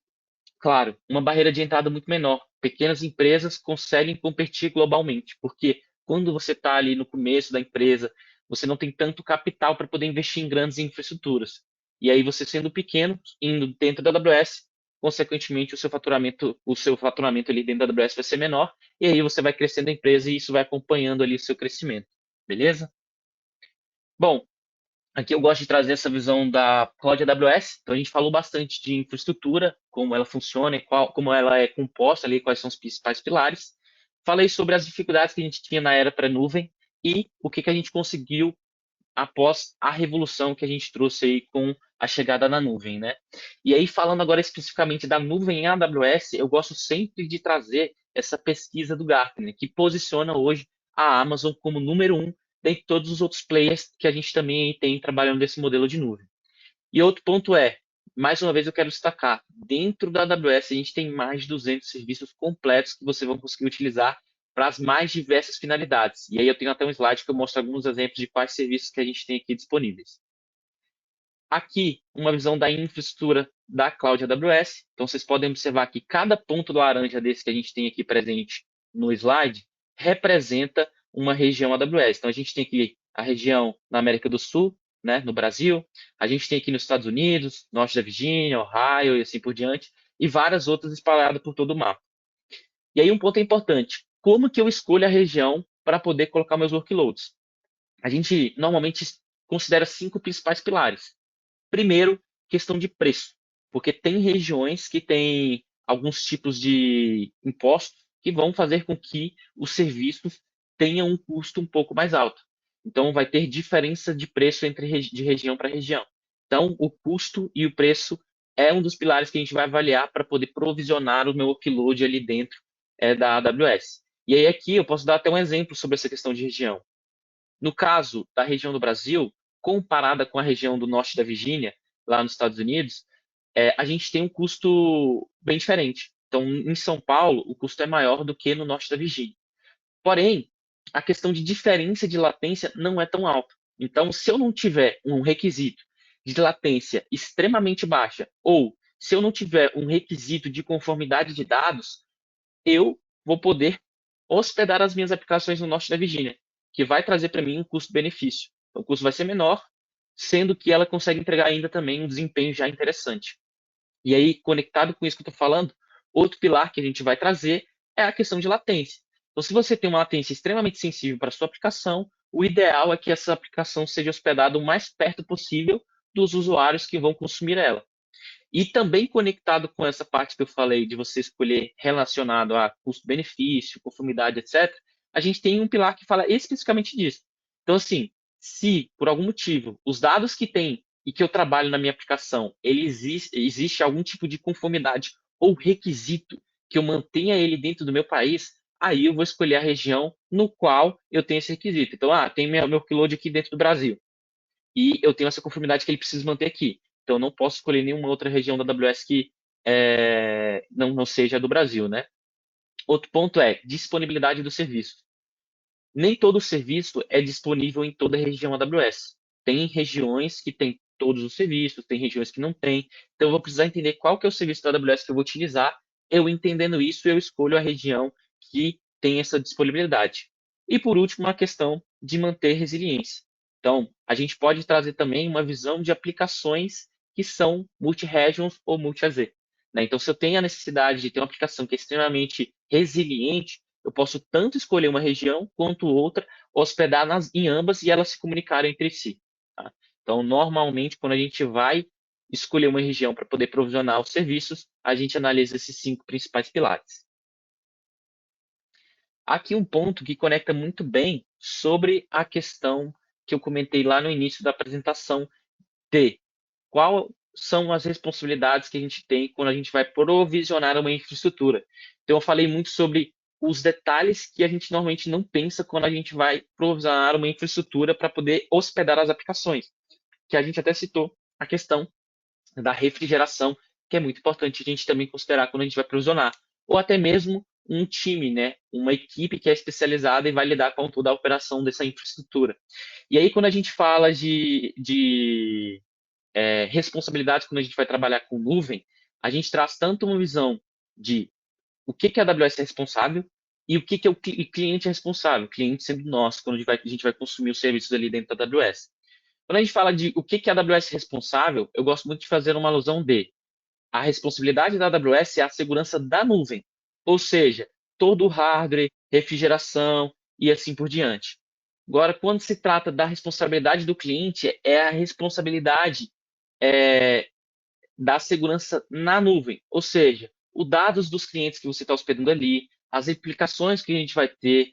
claro, uma barreira de entrada muito menor. Pequenas empresas conseguem competir globalmente, porque quando você está ali no começo da empresa, você não tem tanto capital para poder investir em grandes infraestruturas. E aí você sendo pequeno, indo dentro da AWS, consequentemente o seu faturamento ali dentro da AWS vai ser menor, e aí você vai crescendo a empresa e isso vai acompanhando ali o seu crescimento. Beleza? Bom, aqui eu gosto de trazer essa visão da Cloud AWS. Então, a gente falou bastante de infraestrutura, como ela funciona, como ela é composta ali, quais são os principais pilares. Falei sobre as dificuldades que a gente tinha na era pré-nuvem e o que a gente conseguiu após a revolução que a gente trouxe aí com a chegada na nuvem, né? E aí, falando agora especificamente da nuvem em AWS, eu gosto sempre de trazer essa pesquisa do Gartner, que posiciona hoje a Amazon como número 1 dentre todos os outros players que a gente também tem trabalhando nesse modelo de nuvem. E outro ponto é, mais uma vez eu quero destacar, dentro da AWS a gente tem mais de 200 serviços completos que você vai conseguir utilizar para as mais diversas finalidades. E aí eu tenho até um slide que eu mostro alguns exemplos de quais serviços que a gente tem aqui disponíveis. Aqui, uma visão da infraestrutura da Cloud AWS. Então, vocês podem observar que cada ponto laranja desse que a gente tem aqui presente no slide representa uma região AWS. Então, a gente tem aqui a região na América do Sul, né, no Brasil. A gente tem aqui nos Estados Unidos, norte da Virgínia, Ohio e assim por diante. E várias outras espalhadas por todo o mapa. E aí, um ponto importante. Como que eu escolho a região para poder colocar meus workloads? A gente normalmente considera 5 principais pilares. Primeiro, questão de preço, porque tem regiões que têm alguns tipos de impostos que vão fazer com que os serviços tenham um custo um pouco mais alto. Então, vai ter diferença de preço de região para região. Então, o custo e o preço é um dos pilares que a gente vai avaliar para poder provisionar o meu workload ali dentro da AWS. E aí, aqui, eu posso dar até um exemplo sobre essa questão de região. No caso da região do Brasil, comparada com a região do norte da Virgínia, lá nos Estados Unidos, a gente tem um custo bem diferente. Então, em São Paulo, o custo é maior do que no norte da Virgínia. Porém, a questão de diferença de latência não é tão alta. Então, se eu não tiver um requisito de latência extremamente baixa, ou se eu não tiver um requisito de conformidade de dados, eu vou poder hospedar as minhas aplicações no norte da Virgínia, que vai trazer para mim um custo-benefício. Então, o custo vai ser menor, sendo que ela consegue entregar ainda também um desempenho já interessante. E aí, conectado com isso que eu estou falando, outro pilar que a gente vai trazer é a questão de latência. Então, se você tem uma latência extremamente sensível para a sua aplicação, o ideal é que essa aplicação seja hospedada o mais perto possível dos usuários que vão consumir ela. E também conectado com essa parte que eu falei de você escolher relacionado a custo-benefício, conformidade, etc., a gente tem um pilar que fala especificamente disso. Então, assim, se por algum motivo os dados que tem e que eu trabalho na minha aplicação, existe algum tipo de conformidade ou requisito que eu mantenha ele dentro do meu país, aí eu vou escolher a região no qual eu tenho esse requisito. Então, tem meu workload aqui dentro do Brasil e eu tenho essa conformidade que ele precisa manter aqui. Então, eu não posso escolher nenhuma outra região da AWS que não seja do Brasil, né? Outro ponto é disponibilidade do serviço. Nem todo serviço é disponível em toda a região AWS. Tem regiões que tem todos os serviços, tem regiões que não tem. Então, eu vou precisar entender qual que é o serviço da AWS que eu vou utilizar. Eu entendendo isso, eu escolho a região que tem essa disponibilidade. E, por último, a questão de manter resiliência. Então, a gente pode trazer também uma visão de aplicações que são multi-regions ou multi-AZ. Né? Então, se eu tenho a necessidade de ter uma aplicação que é extremamente resiliente, eu posso tanto escolher uma região quanto outra, hospedar em ambas e elas se comunicarem entre si. Tá? Então, normalmente, quando a gente vai escolher uma região para poder provisionar os serviços, a gente analisa esses 5 principais pilares. Aqui um ponto que conecta muito bem sobre a questão que eu comentei lá no início da apresentação de quais são as responsabilidades que a gente tem quando a gente vai provisionar uma infraestrutura. Então, eu falei muito sobre os detalhes que a gente normalmente não pensa quando a gente vai provisionar uma infraestrutura para poder hospedar as aplicações, que a gente até citou a questão da refrigeração, que é muito importante a gente também considerar quando a gente vai provisionar, ou até mesmo um time, né? Uma equipe que é especializada e vai lidar com toda a operação dessa infraestrutura. E aí, quando a gente fala de responsabilidades, quando a gente vai trabalhar com nuvem, a gente traz tanto uma visão de o que a AWS é responsável e o que o cliente é responsável, o cliente sendo nós, quando a gente vai consumir os serviços ali dentro da AWS. Quando a gente fala de o que a AWS é responsável, eu gosto muito de fazer uma alusão de a responsabilidade da AWS é a segurança da nuvem, ou seja, todo o hardware, refrigeração e assim por diante. Agora, quando se trata da responsabilidade do cliente, é a responsabilidade é, da segurança na nuvem, ou seja, os dados dos clientes que você está hospedando ali, as implicações que a gente vai ter,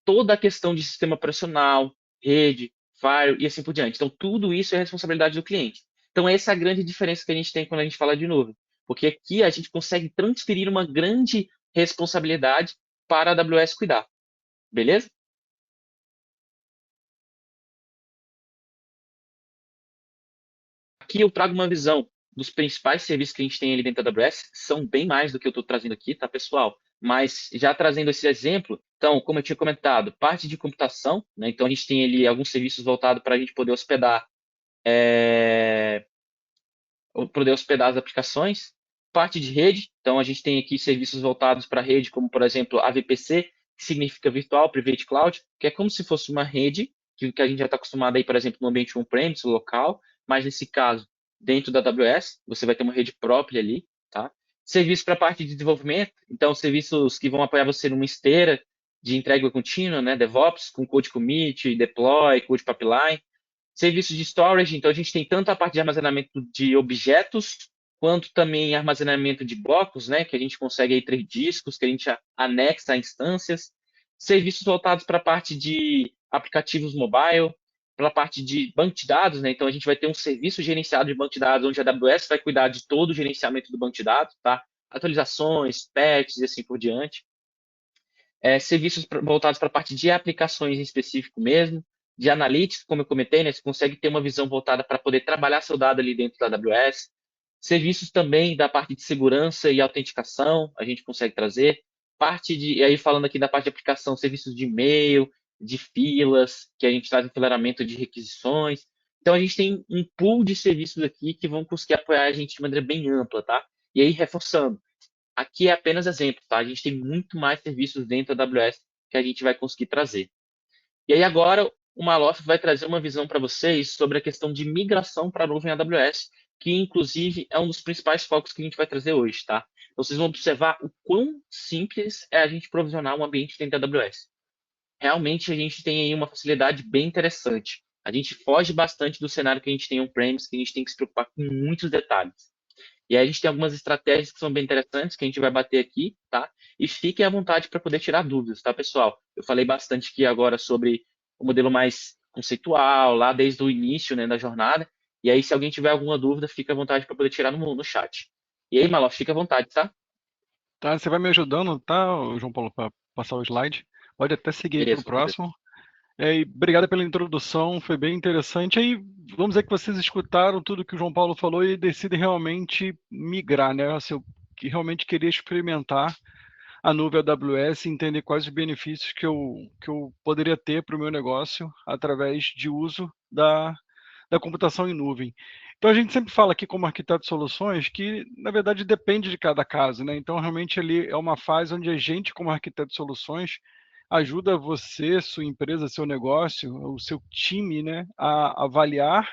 toda a questão de sistema operacional, rede, firewall e assim por diante. Então, tudo isso é responsabilidade do cliente. Então, essa é a grande diferença que a gente tem quando a gente fala de nuvem, porque aqui a gente consegue transferir uma grande responsabilidade para a AWS cuidar. Beleza? Aqui eu trago uma visão dos principais serviços que a gente tem ali dentro da AWS, são bem mais do que eu estou trazendo aqui, tá, pessoal? Mas já trazendo esse exemplo, então, como eu tinha comentado, parte de computação, né? Então a gente tem ali alguns serviços voltados para a gente poder hospedar as aplicações. Parte de rede, então a gente tem aqui serviços voltados para a rede, como por exemplo a VPC, que significa Virtual Private Cloud, que é como se fosse uma rede, que a gente já está acostumado aí, por exemplo, no ambiente on-premise, local, mas nesse caso, dentro da AWS, você vai ter uma rede própria ali, tá? Serviço para a parte de desenvolvimento, então serviços que vão apoiar você numa esteira de entrega contínua, né, DevOps, com code commit, deploy, code pipeline. Serviços de storage, então a gente tem tanto a parte de armazenamento de objetos, quanto também armazenamento de blocos, né, que a gente consegue aí 3 discos, que a gente anexa a instâncias. Serviços voltados para a parte de aplicativos mobile, para a parte de banco de dados, né, então a gente vai ter um serviço gerenciado de banco de dados, onde a AWS vai cuidar de todo o gerenciamento do banco de dados, tá? Atualizações, patches e assim por diante. Serviços voltados para a parte de aplicações em específico mesmo, de analytics, como eu comentei, né, você consegue ter uma visão voltada para poder trabalhar seu dado ali dentro da AWS. Serviços também da parte de segurança e autenticação, a gente consegue trazer. E aí falando aqui da parte de aplicação, serviços de e-mail, de filas, que a gente traz enfileiramento de requisições. Então a gente tem um pool de serviços aqui que vão conseguir apoiar a gente de maneira bem ampla, tá? E aí, reforçando, aqui é apenas exemplo, tá? A gente tem muito mais serviços dentro da AWS que a gente vai conseguir trazer. E aí agora o Maluf vai trazer uma visão para vocês sobre a questão de migração para a nuvem AWS, que inclusive é um dos principais focos que a gente vai trazer hoje, tá? Então vocês vão observar o quão simples é a gente provisionar um ambiente dentro da AWS. Realmente a gente tem aí uma facilidade bem interessante. A gente foge bastante do cenário que a gente tem on-premise, que a gente tem que se preocupar com muitos detalhes. E aí a gente tem algumas estratégias que são bem interessantes, que a gente vai bater aqui, tá? E fiquem à vontade para poder tirar dúvidas, tá, pessoal? Eu falei bastante aqui agora sobre o modelo mais conceitual, lá desde o início, né, da jornada. E aí, se alguém tiver alguma dúvida, fica à vontade para poder tirar no chat. E aí, Maló, fica à vontade, tá? Tá, você vai me ajudando, tá, João Paulo, para passar o slide? Pode até seguir aí para o Beleza, com certeza. próximo. E obrigado pela introdução, foi bem interessante. Aí vamos dizer que vocês escutaram tudo que o João Paulo falou e decidem realmente migrar, né? Assim, eu que realmente queria experimentar a nuvem AWS e entender quais os benefícios que eu poderia ter para o meu negócio através de uso da computação em nuvem. Então a gente sempre fala aqui como arquiteto de soluções que, na verdade, depende de cada caso, né? Então realmente ali é uma fase onde a gente, como arquiteto de soluções, ajuda você, sua empresa, seu negócio, o seu time, né, a avaliar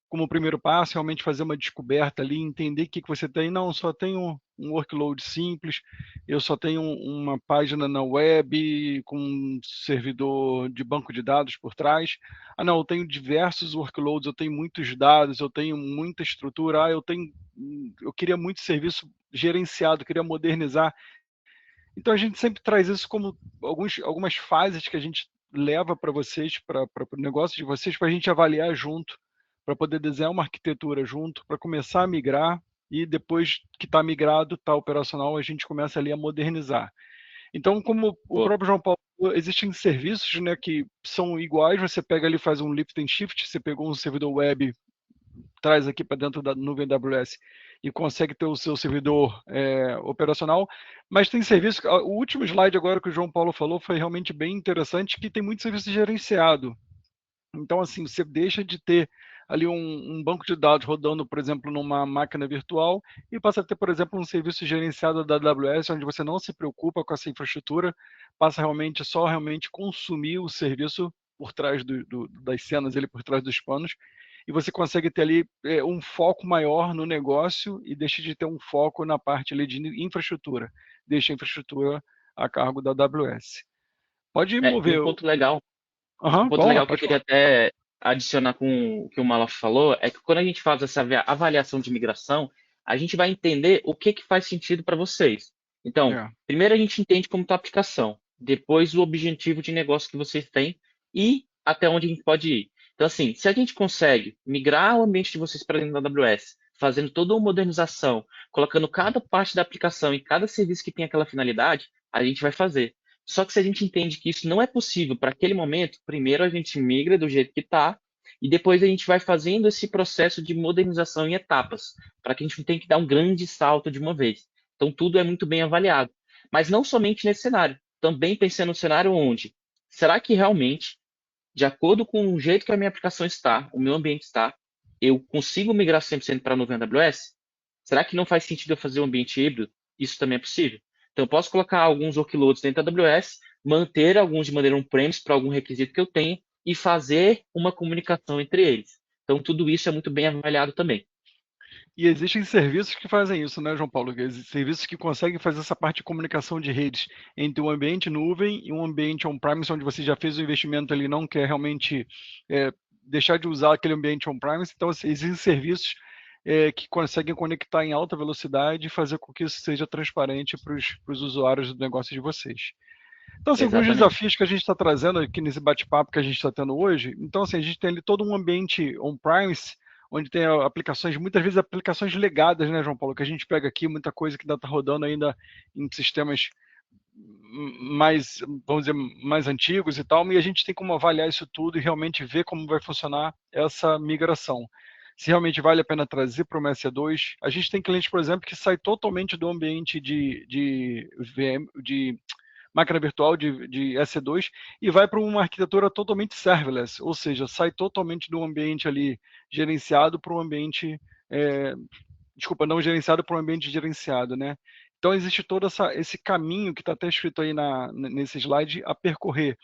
como primeiro passo, realmente fazer uma descoberta ali, entender o que você tem. Não, só tenho um workload simples, eu só tenho uma página na web com um servidor de banco de dados por trás. Ah, não, eu tenho diversos workloads, eu tenho muitos dados, eu tenho muita estrutura, eu queria muito serviço gerenciado, queria modernizar. Então a gente sempre traz isso como algumas fases que a gente leva para vocês, para o negócio de vocês, para a gente avaliar junto, para poder desenhar uma arquitetura junto, para começar a migrar e depois que está migrado, está operacional, a gente começa ali a modernizar. Então, como o próprio João Paulo, existem serviços, né, que são iguais, você pega ali, faz um lift and shift, você pegou um servidor web traz aqui para dentro da nuvem AWS e consegue ter o seu servidor operacional, mas tem serviço, o último slide agora que o João Paulo falou foi realmente bem interessante, que tem muito serviço gerenciado. Então, assim, você deixa de ter ali um banco de dados rodando, por exemplo, numa máquina virtual e passa a ter, por exemplo, um serviço gerenciado da AWS, onde você não se preocupa com essa infraestrutura, passa realmente só realmente consumir o serviço por trás das cenas, ele por trás dos panos, e você consegue ter ali um foco maior no negócio e deixa de ter um foco na parte ali de infraestrutura, deixa a infraestrutura a cargo da AWS. Pode E mover. um ponto legal, Uhum, vamos lá, que eu pode queria falar. até adicionar com o que o Malaf falou é que quando a gente faz essa avaliação de migração, a gente vai entender o que faz sentido para vocês. Então, É. primeiro a gente entende como está a aplicação, depois o objetivo de negócio que vocês têm e até onde a gente pode ir. Então, assim, se a gente consegue migrar o ambiente de vocês para dentro da AWS, fazendo toda uma modernização, colocando cada parte da aplicação e cada serviço que tem aquela finalidade, a gente vai fazer. Só que se a gente entende que isso não é possível para aquele momento, primeiro a gente migra do jeito que está e depois a gente vai fazendo esse processo de modernização em etapas, para que a gente não tenha que dar um grande salto de uma vez. Então tudo é muito bem avaliado. Mas não somente nesse cenário, também pensando no cenário onde, será que realmente, de acordo com o jeito que a minha aplicação está, o meu ambiente está, eu consigo migrar 100% para a nuvem AWS? Será que não faz sentido eu fazer um ambiente híbrido? Isso também é possível. Então, eu posso colocar alguns workloads dentro da AWS, manter alguns de maneira on-premise para algum requisito que eu tenha e fazer uma comunicação entre eles. Então, tudo isso é muito bem avaliado também. E existem serviços que fazem isso, né, João Paulo? Existem serviços que conseguem fazer essa parte de comunicação de redes entre um ambiente nuvem e um ambiente on-premise, onde você já fez o investimento ali e não quer realmente deixar de usar aquele ambiente on-premise. Então, assim, existem serviços que conseguem conectar em alta velocidade e fazer com que isso seja transparente para os usuários do negócio de vocês. Então, assim, alguns Exatamente. desafios que a gente está trazendo aqui nesse bate-papo que a gente está tendo hoje. Então, assim, a gente tem ali todo um ambiente on-premise, onde tem aplicações, muitas vezes aplicações legadas, né, João Paulo, que a gente pega aqui, muita coisa que ainda está rodando ainda em sistemas mais, vamos dizer, mais antigos e tal, e a gente tem como avaliar isso tudo e realmente ver como vai funcionar essa migração. Se realmente vale a pena trazer para o EC2. A gente tem clientes, por exemplo, que sai totalmente do ambiente de máquina virtual de EC2 e vai para uma arquitetura totalmente serverless, ou seja, sai totalmente do ambiente ali gerenciado para um ambiente, não gerenciado para um ambiente gerenciado, né? Então existe todo esse caminho que está até escrito aí nesse slide a percorrer.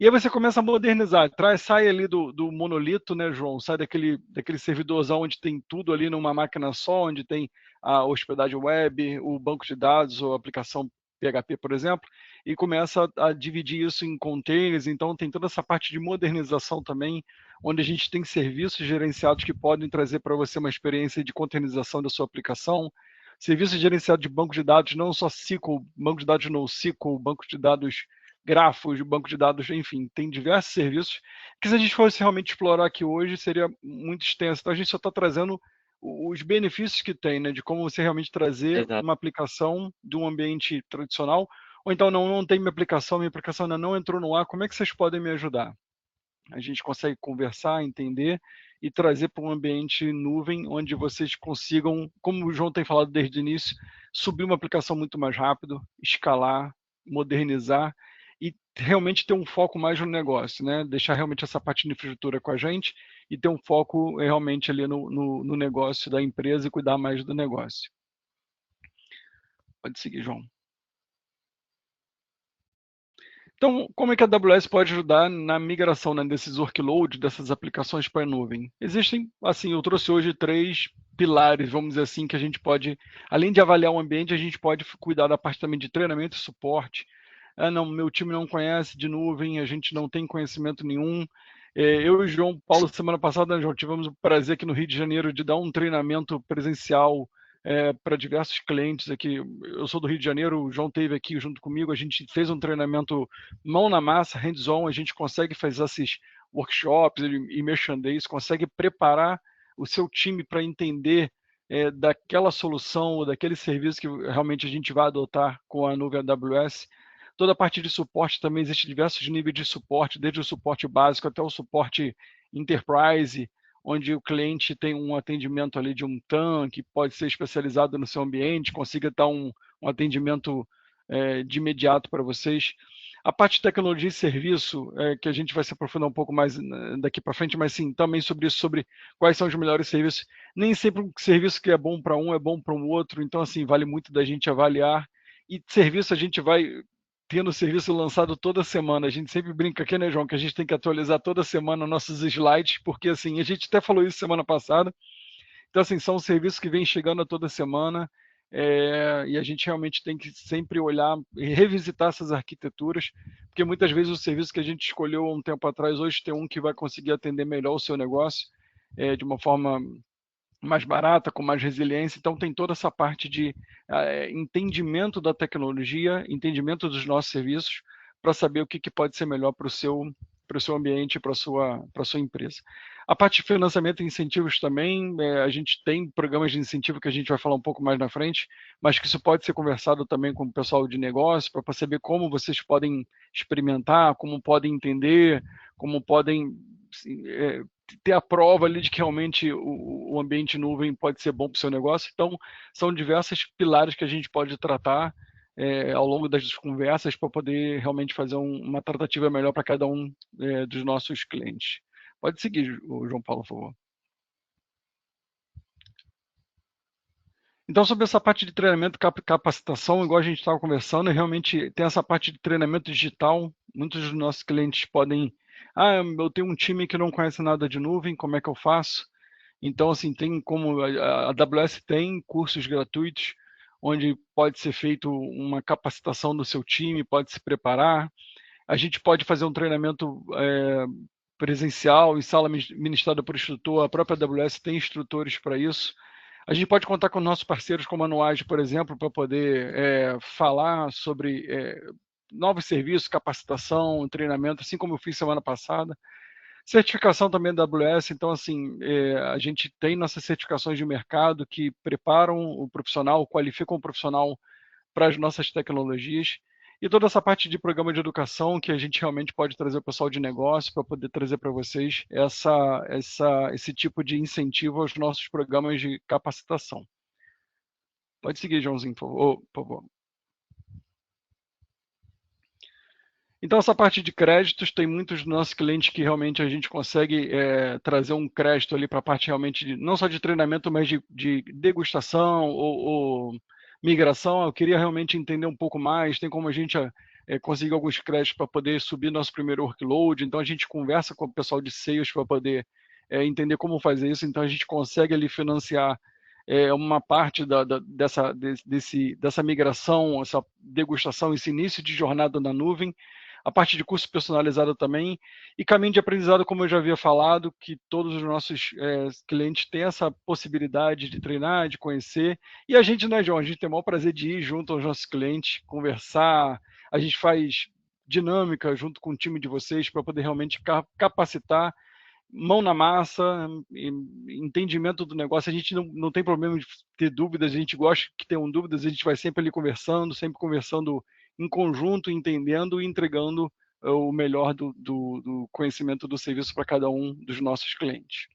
E aí você começa a modernizar, sai ali do monolito, né, João? Sai daquele servidorzão onde tem tudo ali numa máquina só, onde tem a hospedagem web, o banco de dados ou a aplicação PHP, por exemplo, e começa a dividir isso em containers. Então tem toda essa parte de modernização também, onde a gente tem serviços gerenciados que podem trazer para você uma experiência de containerização da sua aplicação, serviços gerenciados de banco de dados, não só SQL, banco de dados NoSQL, banco de dados grafos, banco de dados, enfim, tem diversos serviços que, se a gente fosse realmente explorar aqui hoje, seria muito extenso. Então a gente só está trazendo os benefícios que tem, né, de como você realmente trazer Exato. uma aplicação de um ambiente tradicional, ou então não tem minha aplicação ainda não entrou no ar, como é que vocês podem me ajudar? A gente consegue conversar, entender e trazer para um ambiente nuvem onde vocês consigam, como o João tem falado desde o início, subir uma aplicação muito mais rápido, escalar, modernizar e realmente ter um foco mais no negócio, né? Deixar realmente essa parte de infraestrutura com a gente e ter um foco realmente ali no negócio da empresa e cuidar mais do negócio. Pode seguir, João. Então, como é que a AWS pode ajudar na migração, né, desses workloads, dessas aplicações para a nuvem? Existem, assim, eu trouxe hoje 3 pilares, vamos dizer assim, que a gente pode, além de avaliar o ambiente, a gente pode cuidar da parte também de treinamento e suporte. Não, meu time não conhece de nuvem, a gente não tem conhecimento nenhum. Eu e o João Paulo, semana passada, João, tivemos o prazer aqui no Rio de Janeiro de dar um treinamento presencial para diversos clientes aqui. Eu sou do Rio de Janeiro, o João esteve aqui junto comigo, a gente fez um treinamento mão na massa, hands-on, a gente consegue fazer esses workshops e merchandise, consegue preparar o seu time para entender daquela solução ou daquele serviço que realmente a gente vai adotar com a nuvem AWS. Toda a parte de suporte também, existe diversos níveis de suporte, desde o suporte básico até o suporte enterprise, onde o cliente tem um atendimento ali de um TAM, que pode ser especializado no seu ambiente, consiga dar um atendimento de imediato para vocês. A parte de tecnologia e serviço, que a gente vai se aprofundar um pouco mais daqui para frente, mas sim, também sobre isso, sobre quais são os melhores serviços. Nem sempre um serviço que é bom para um é bom para o outro, então, assim, vale muito da gente avaliar. E serviço, a gente vai tendo serviço lançado toda semana. A gente sempre brinca aqui, né, João, que a gente tem que atualizar toda semana nossos slides, porque, assim, a gente até falou isso semana passada. Então, assim, são serviços que vêm chegando a toda semana, e a gente realmente tem que sempre olhar e revisitar essas arquiteturas, porque muitas vezes o serviço que a gente escolheu há um tempo atrás, hoje tem um que vai conseguir atender melhor o seu negócio, de uma forma mais barata, com mais resiliência. Então, tem toda essa parte de entendimento da tecnologia, entendimento dos nossos serviços, para saber o que pode ser melhor para o seu ambiente, para a sua empresa. A parte de financiamento e incentivos também, a gente tem programas de incentivo que a gente vai falar um pouco mais na frente, mas que isso pode ser conversado também com o pessoal de negócio, para saber como vocês podem experimentar, como podem entender, como podem ter a prova ali de que realmente o ambiente nuvem pode ser bom para o seu negócio. Então, são diversos pilares que a gente pode tratar ao longo das conversas para poder realmente fazer uma tratativa melhor para cada um dos nossos clientes. Pode seguir, João Paulo, por favor. Então, sobre essa parte de treinamento e capacitação, igual a gente estava conversando, realmente tem essa parte de treinamento digital. Muitos dos nossos clientes podem... eu tenho um time que não conhece nada de nuvem, como é que eu faço? Então, assim, tem como a AWS tem cursos gratuitos, onde pode ser feito uma capacitação do seu time, pode se preparar. A gente pode fazer um treinamento presencial em sala ministrada por instrutor, a própria AWS tem instrutores para isso. A gente pode contar com nossos parceiros como a Nuage, por exemplo, para poder falar sobre novos serviços, capacitação, treinamento, assim como eu fiz semana passada. Certificação também da AWS, então, assim, a gente tem nossas certificações de mercado que preparam o profissional, qualificam o profissional para as nossas tecnologias. E toda essa parte de programa de educação que a gente realmente pode trazer o pessoal de negócio para poder trazer para vocês esse tipo de incentivo aos nossos programas de capacitação. Pode seguir, Joãozinho, por favor. Então, essa parte de créditos, tem muitos dos nossos clientes que realmente a gente consegue trazer um crédito ali para a parte realmente, não só de treinamento, mas de degustação ou migração. Eu queria realmente entender um pouco mais, tem como a gente conseguir alguns créditos para poder subir nosso primeiro workload, então a gente conversa com o pessoal de sales para poder entender como fazer isso, então a gente consegue ali financiar uma parte dessa migração, essa degustação, esse início de jornada na nuvem, a parte de curso personalizado também, e caminho de aprendizado, como eu já havia falado, que todos os nossos clientes têm essa possibilidade de treinar, de conhecer, e a gente, né, João, a gente tem o maior prazer de ir junto aos nossos clientes, conversar, a gente faz dinâmica junto com o time de vocês para poder realmente capacitar, mão na massa, entendimento do negócio. A gente não tem problema de ter dúvidas, a gente gosta que tenham dúvidas, a gente vai sempre ali conversando, sempre conversando em conjunto, entendendo e entregando o melhor do conhecimento do serviço para cada um dos nossos clientes.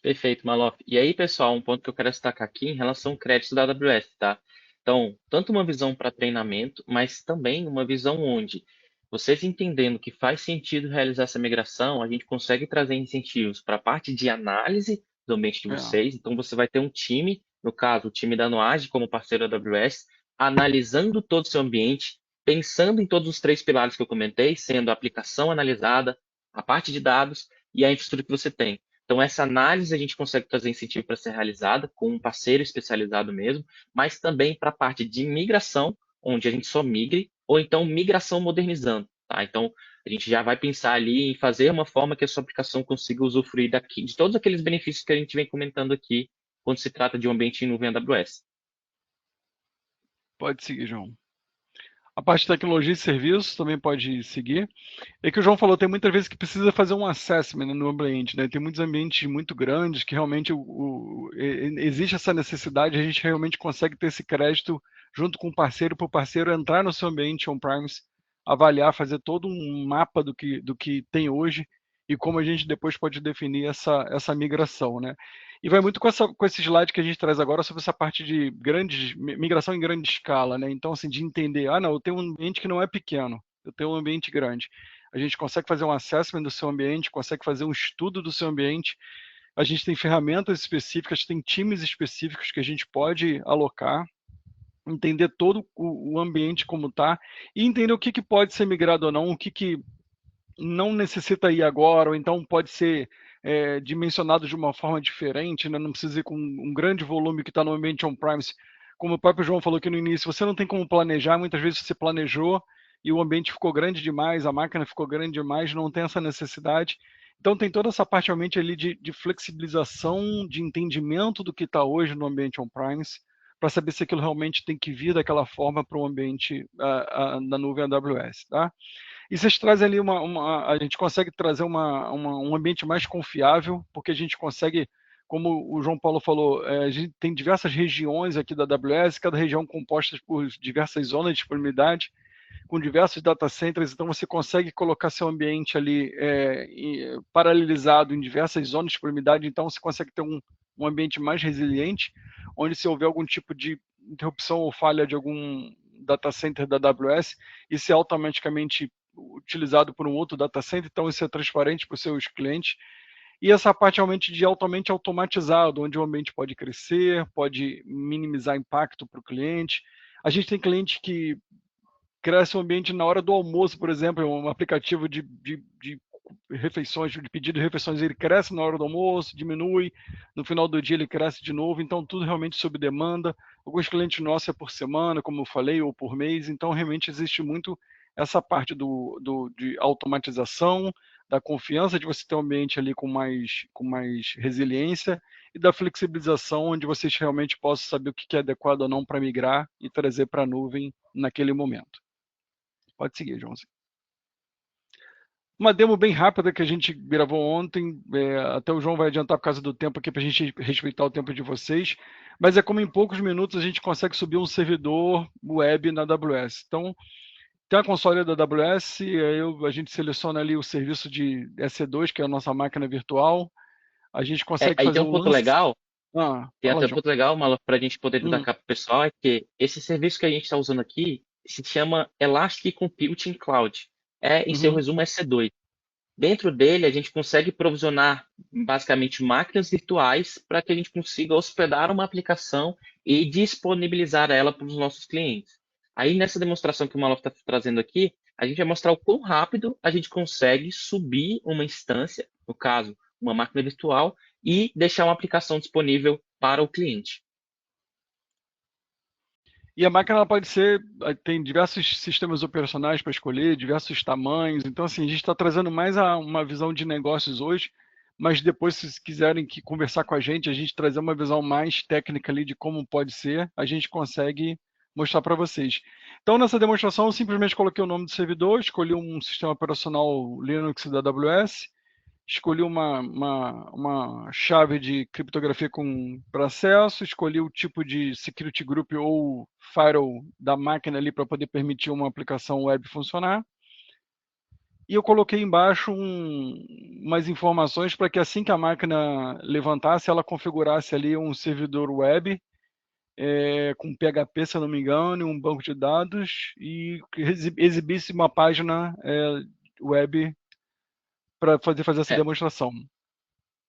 Perfeito, Maluf. E aí, pessoal, um ponto que eu quero destacar aqui em relação ao crédito da AWS, tá? Então, tanto uma visão para treinamento, mas também uma visão onde vocês entendendo que faz sentido realizar essa migração, a gente consegue trazer incentivos para a parte de análise do ambiente de vocês. Então, você vai ter um time, no caso, o time da Nuage como parceiro da AWS, analisando todo o seu ambiente, pensando em todos os 3 pilares que eu comentei, sendo a aplicação analisada, a parte de dados e a infraestrutura que você tem. Então, essa análise a gente consegue trazer incentivo para ser realizada com um parceiro especializado mesmo, mas também para a parte de migração, onde a gente só migre, ou então migração modernizando. Tá? Então, a gente já vai pensar ali em fazer uma forma que a sua aplicação consiga usufruir de todos aqueles benefícios que a gente vem comentando aqui quando se trata de um ambiente em nuvem AWS. Pode seguir, João. A parte de tecnologia e serviços também pode seguir. É que o João falou, tem muitas vezes que precisa fazer um assessment no ambiente, né? Tem muitos ambientes muito grandes que realmente existe essa necessidade, a gente realmente consegue ter esse crédito junto com o parceiro, para o parceiro entrar no seu ambiente on-premise, avaliar, fazer todo um mapa do que tem hoje e como a gente depois pode definir essa migração, né? E vai muito com esse slide que a gente traz agora sobre essa parte de migração em grande escala, né? Então, assim, de entender, não, eu tenho um ambiente que não é pequeno, eu tenho um ambiente grande. A gente consegue fazer um assessment do seu ambiente, consegue fazer um estudo do seu ambiente, a gente tem ferramentas específicas, tem times específicos que a gente pode alocar, entender todo o ambiente como está e entender o que pode ser migrado ou não, o que não necessita ir agora, ou então pode ser dimensionado de uma forma diferente, né? Não precisa ir com um grande volume que está no ambiente on-premise. Como o próprio João falou aqui no início, você não tem como planejar, muitas vezes você planejou e o ambiente ficou grande demais, a máquina ficou grande demais, não tem essa necessidade. Então tem toda essa parte realmente ali de flexibilização, de entendimento do que está hoje no ambiente on-premise, para saber se aquilo realmente tem que vir daquela forma para o ambiente da nuvem AWS, tá? E vocês trazem ali a gente consegue trazer um ambiente mais confiável, porque a gente consegue, como o João Paulo falou, a gente tem diversas regiões aqui da AWS, cada região composta por diversas zonas de disponibilidade, com diversos data centers, então você consegue colocar seu ambiente ali paralelizado em diversas zonas de disponibilidade, então você consegue ter um ambiente mais resiliente, onde se houver algum tipo de interrupção ou falha de algum data center da AWS, isso é automaticamente utilizado por um outro data center, então isso é transparente para os seus clientes. E essa parte realmente de altamente automatizado, onde o ambiente pode crescer, pode minimizar impacto para o cliente. A gente tem cliente que cresce o ambiente na hora do almoço, por exemplo, um aplicativo de refeições, de pedido de refeições, ele cresce na hora do almoço, diminui, no final do dia ele cresce de novo, então tudo realmente sob demanda. Alguns clientes nossos é por semana, como eu falei, ou por mês, então realmente existe muito essa parte de automatização, da confiança de você ter um ambiente ali com mais resiliência e da flexibilização, onde vocês realmente possam saber o que é adequado ou não para migrar e trazer para a nuvem naquele momento. Pode seguir, João. Uma demo bem rápida que a gente gravou ontem, até o João vai adiantar por causa do tempo aqui para a gente respeitar o tempo de vocês, mas é como em poucos minutos a gente consegue subir um servidor web na AWS. Então, tem a console da AWS, a gente seleciona ali o serviço de EC2, que é a nossa máquina virtual, a gente consegue Aí fazer tem um ponto legal, tem fala, até um João. ponto legal, Malo, para a gente poder destacar para o pessoal, é que esse serviço que a gente está usando aqui se chama Elastic Computing Cloud. Em seu resumo, EC2. Dentro dele, a gente consegue provisionar basicamente máquinas virtuais para que a gente consiga hospedar uma aplicação e disponibilizar ela para os nossos clientes. Aí, nessa demonstração que o Maluf está trazendo aqui, a gente vai mostrar o quão rápido a gente consegue subir uma instância, no caso, uma máquina virtual, e deixar uma aplicação disponível para o cliente. E a máquina ela pode ser, tem diversos sistemas operacionais para escolher, diversos tamanhos. Então, assim, a gente está trazendo mais uma visão de negócios hoje, mas depois, se quiserem conversar com a gente trazer uma visão mais técnica ali de como pode ser, a gente consegue mostrar para vocês. Então, nessa demonstração, eu simplesmente coloquei o nome do servidor, escolhi um sistema operacional Linux da AWS, escolhi uma chave de criptografia para acesso, escolhi o tipo de security group ou firewall da máquina ali para poder permitir uma aplicação web funcionar. E eu coloquei embaixo umas informações para que assim que a máquina levantasse, ela configurasse ali um servidor web com PHP, se eu não me engano, um banco de dados e exibisse uma página web para fazer essa demonstração.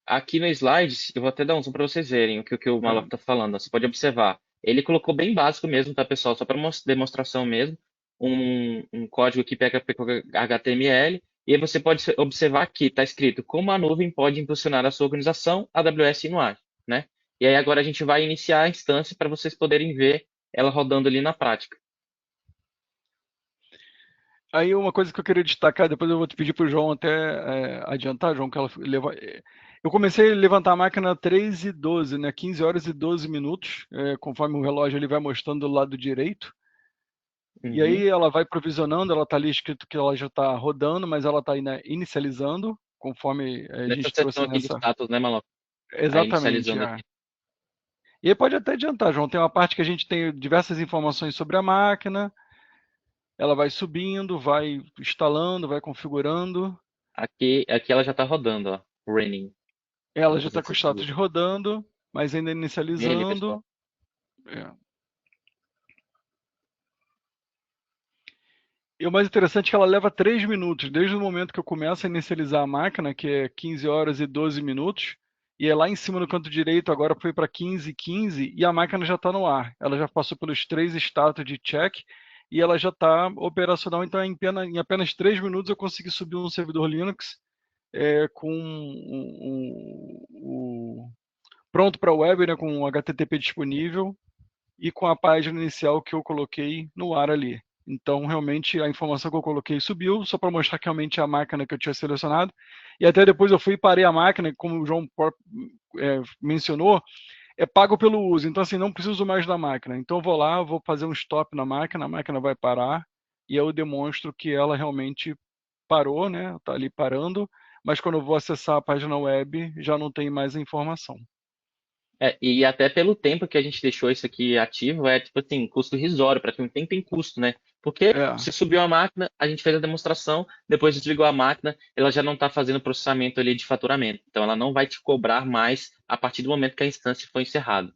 Aqui no slide, eu vou até dar um zoom para vocês verem o que o Maluf está falando. Você pode observar. Ele colocou bem básico mesmo, tá, pessoal? Só para demonstração mesmo. Um código aqui PHP com HTML. E aí você pode observar aqui, está escrito como a nuvem pode impulsionar a sua organização AWS no Azure, né? E aí agora a gente vai iniciar a instância para vocês poderem ver ela rodando ali na prática. Aí uma coisa que eu queria destacar, depois eu vou te pedir para o João até adiantar, João, que eu comecei a levantar a máquina 3h12, né? 15 horas e 12 minutos, conforme o relógio ele vai mostrando do lado direito. E aí ela vai provisionando, ela está ali escrito que ela já está rodando, mas ela está inicializando, conforme a gente trouxe aqui de status, né, Maluf? Exatamente. E aí pode até adiantar, João. Tem uma parte que a gente tem diversas informações sobre a máquina. Ela vai subindo, vai instalando, vai configurando. Aqui ela já está rodando, ó, running. Ela Não já sei está se com o você status conseguiu rodando, mas ainda ver ali, pessoal. inicializando. É. E o mais interessante é que ela leva 3 minutos, desde o momento que eu começo a inicializar a máquina, que é 15 horas e 12 minutos, e é lá em cima no canto direito, agora foi para 15:15 e a máquina já está no ar. Ela já passou pelos 3 status de check e ela já está operacional, então em apenas 3 minutos eu consegui subir um servidor Linux com pronto para web, né, com o HTTP disponível e com a página inicial que eu coloquei no ar ali. Então, realmente, a informação que eu coloquei subiu, só para mostrar que realmente é a máquina que eu tinha selecionado. E até depois eu fui e parei a máquina, como o João mencionou, é pago pelo uso. Então, assim, não preciso mais da máquina. Então, eu vou lá, vou fazer um stop na máquina, a máquina vai parar, e eu demonstro que ela realmente parou, né? Está ali parando, mas quando eu vou acessar a página web, já não tem mais a informação. E até pelo tempo que a gente deixou isso aqui ativo, é tipo assim, custo irrisório, praticamente nem tem custo, né? Porque É. você subiu a máquina, a gente fez a demonstração, depois desligou a máquina, ela já não está fazendo processamento ali de faturamento. Então ela não vai te cobrar mais a partir do momento que a instância foi encerrada.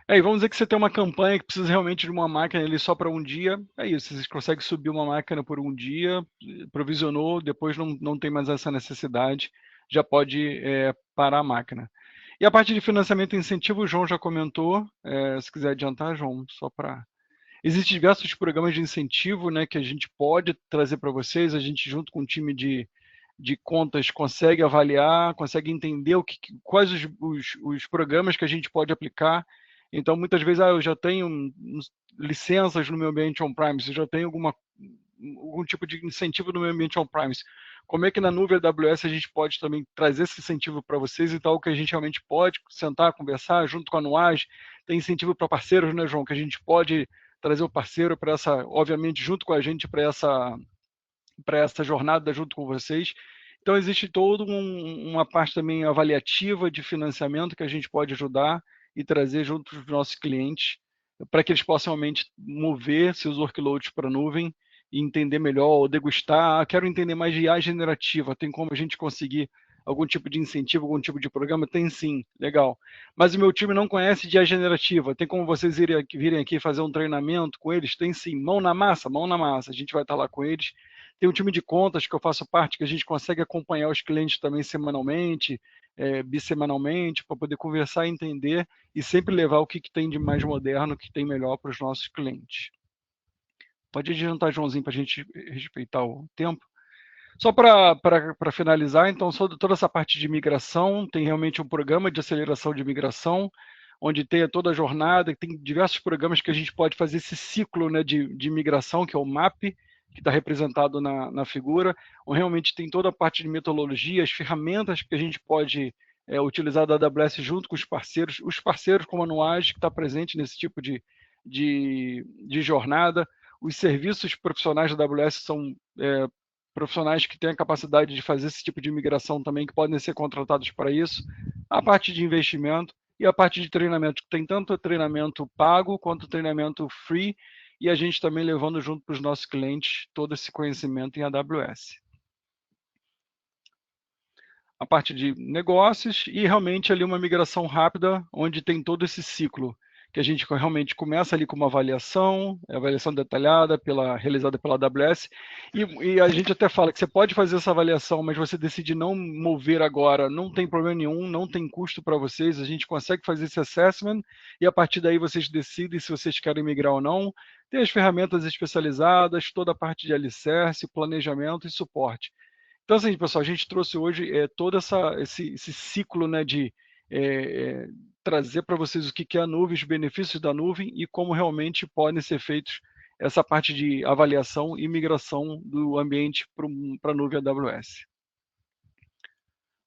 E vamos dizer que você tem uma campanha que precisa realmente de uma máquina ali só para um dia. É isso, você consegue subir uma máquina por um dia, provisionou, depois não tem mais essa necessidade, já pode parar a máquina. E a parte de financiamento e incentivo, o João já comentou. Se quiser adiantar, João, só para. Existem diversos programas de incentivo, né, que a gente pode trazer para vocês. A gente, junto com o time de contas, consegue avaliar, consegue entender quais os programas que a gente pode aplicar. Então, muitas vezes, eu já tenho licenças no meu ambiente on-premise, eu já tenho algum tipo de incentivo no meu ambiente on-premise. Como é que na nuvem AWS a gente pode também trazer esse incentivo para vocês e tal, que a gente realmente pode sentar, conversar junto com a Nuage. Tem incentivo para parceiros, né, João, que a gente pode trazer o parceiro para essa, obviamente, junto com a gente para essa jornada junto com vocês. Então, existe toda uma parte também avaliativa de financiamento que a gente pode ajudar e trazer junto dos nossos clientes para que eles possam realmente mover seus workloads para a nuvem e entender melhor, ou degustar. Quero entender mais de IA generativa. Tem como a gente conseguir algum tipo de incentivo, algum tipo de programa? Tem sim, legal. Mas o meu time não conhece de IA generativa. Tem como vocês virem aqui fazer um treinamento com eles? Tem sim. Mão na massa, mão na massa. A gente vai estar lá com eles. Tem um time de contas que eu faço parte, que a gente consegue acompanhar os clientes também semanalmente, bissemanalmente, para poder conversar e entender e sempre levar o que tem de mais moderno, o que tem melhor para os nossos clientes. Pode adiantar, Joãozinho, para a gente respeitar o tempo. Só para finalizar, então, sobre toda essa parte de migração, tem realmente um programa de aceleração de migração, onde tem toda a jornada, tem diversos programas que a gente pode fazer esse ciclo, né, de migração, que é o MAP, que está representado na figura, onde realmente tem toda a parte de metodologia, as ferramentas que a gente pode utilizar da AWS junto com os parceiros como a Nuage, que está presente nesse tipo de jornada. Os serviços profissionais da AWS são profissionais que têm a capacidade de fazer esse tipo de migração também, que podem ser contratados para isso. A parte de investimento e a parte de treinamento, que tem tanto treinamento pago quanto treinamento free, e a gente também levando junto para os nossos clientes todo esse conhecimento em AWS. A parte de negócios e realmente ali uma migração rápida, onde tem todo esse ciclo, que a gente realmente começa ali com uma avaliação detalhada realizada pela AWS, e a gente até fala que você pode fazer essa avaliação, mas você decide não mover agora, não tem problema nenhum, não tem custo para vocês, a gente consegue fazer esse assessment, e a partir daí vocês decidem se vocês querem migrar ou não. Tem as ferramentas especializadas, toda a parte de alicerce, planejamento e suporte. Então, assim, pessoal, a gente trouxe hoje todo esse ciclo, né, de trazer para vocês o que é a nuvem, os benefícios da nuvem e como realmente podem ser feitos essa parte de avaliação e migração do ambiente para a nuvem AWS.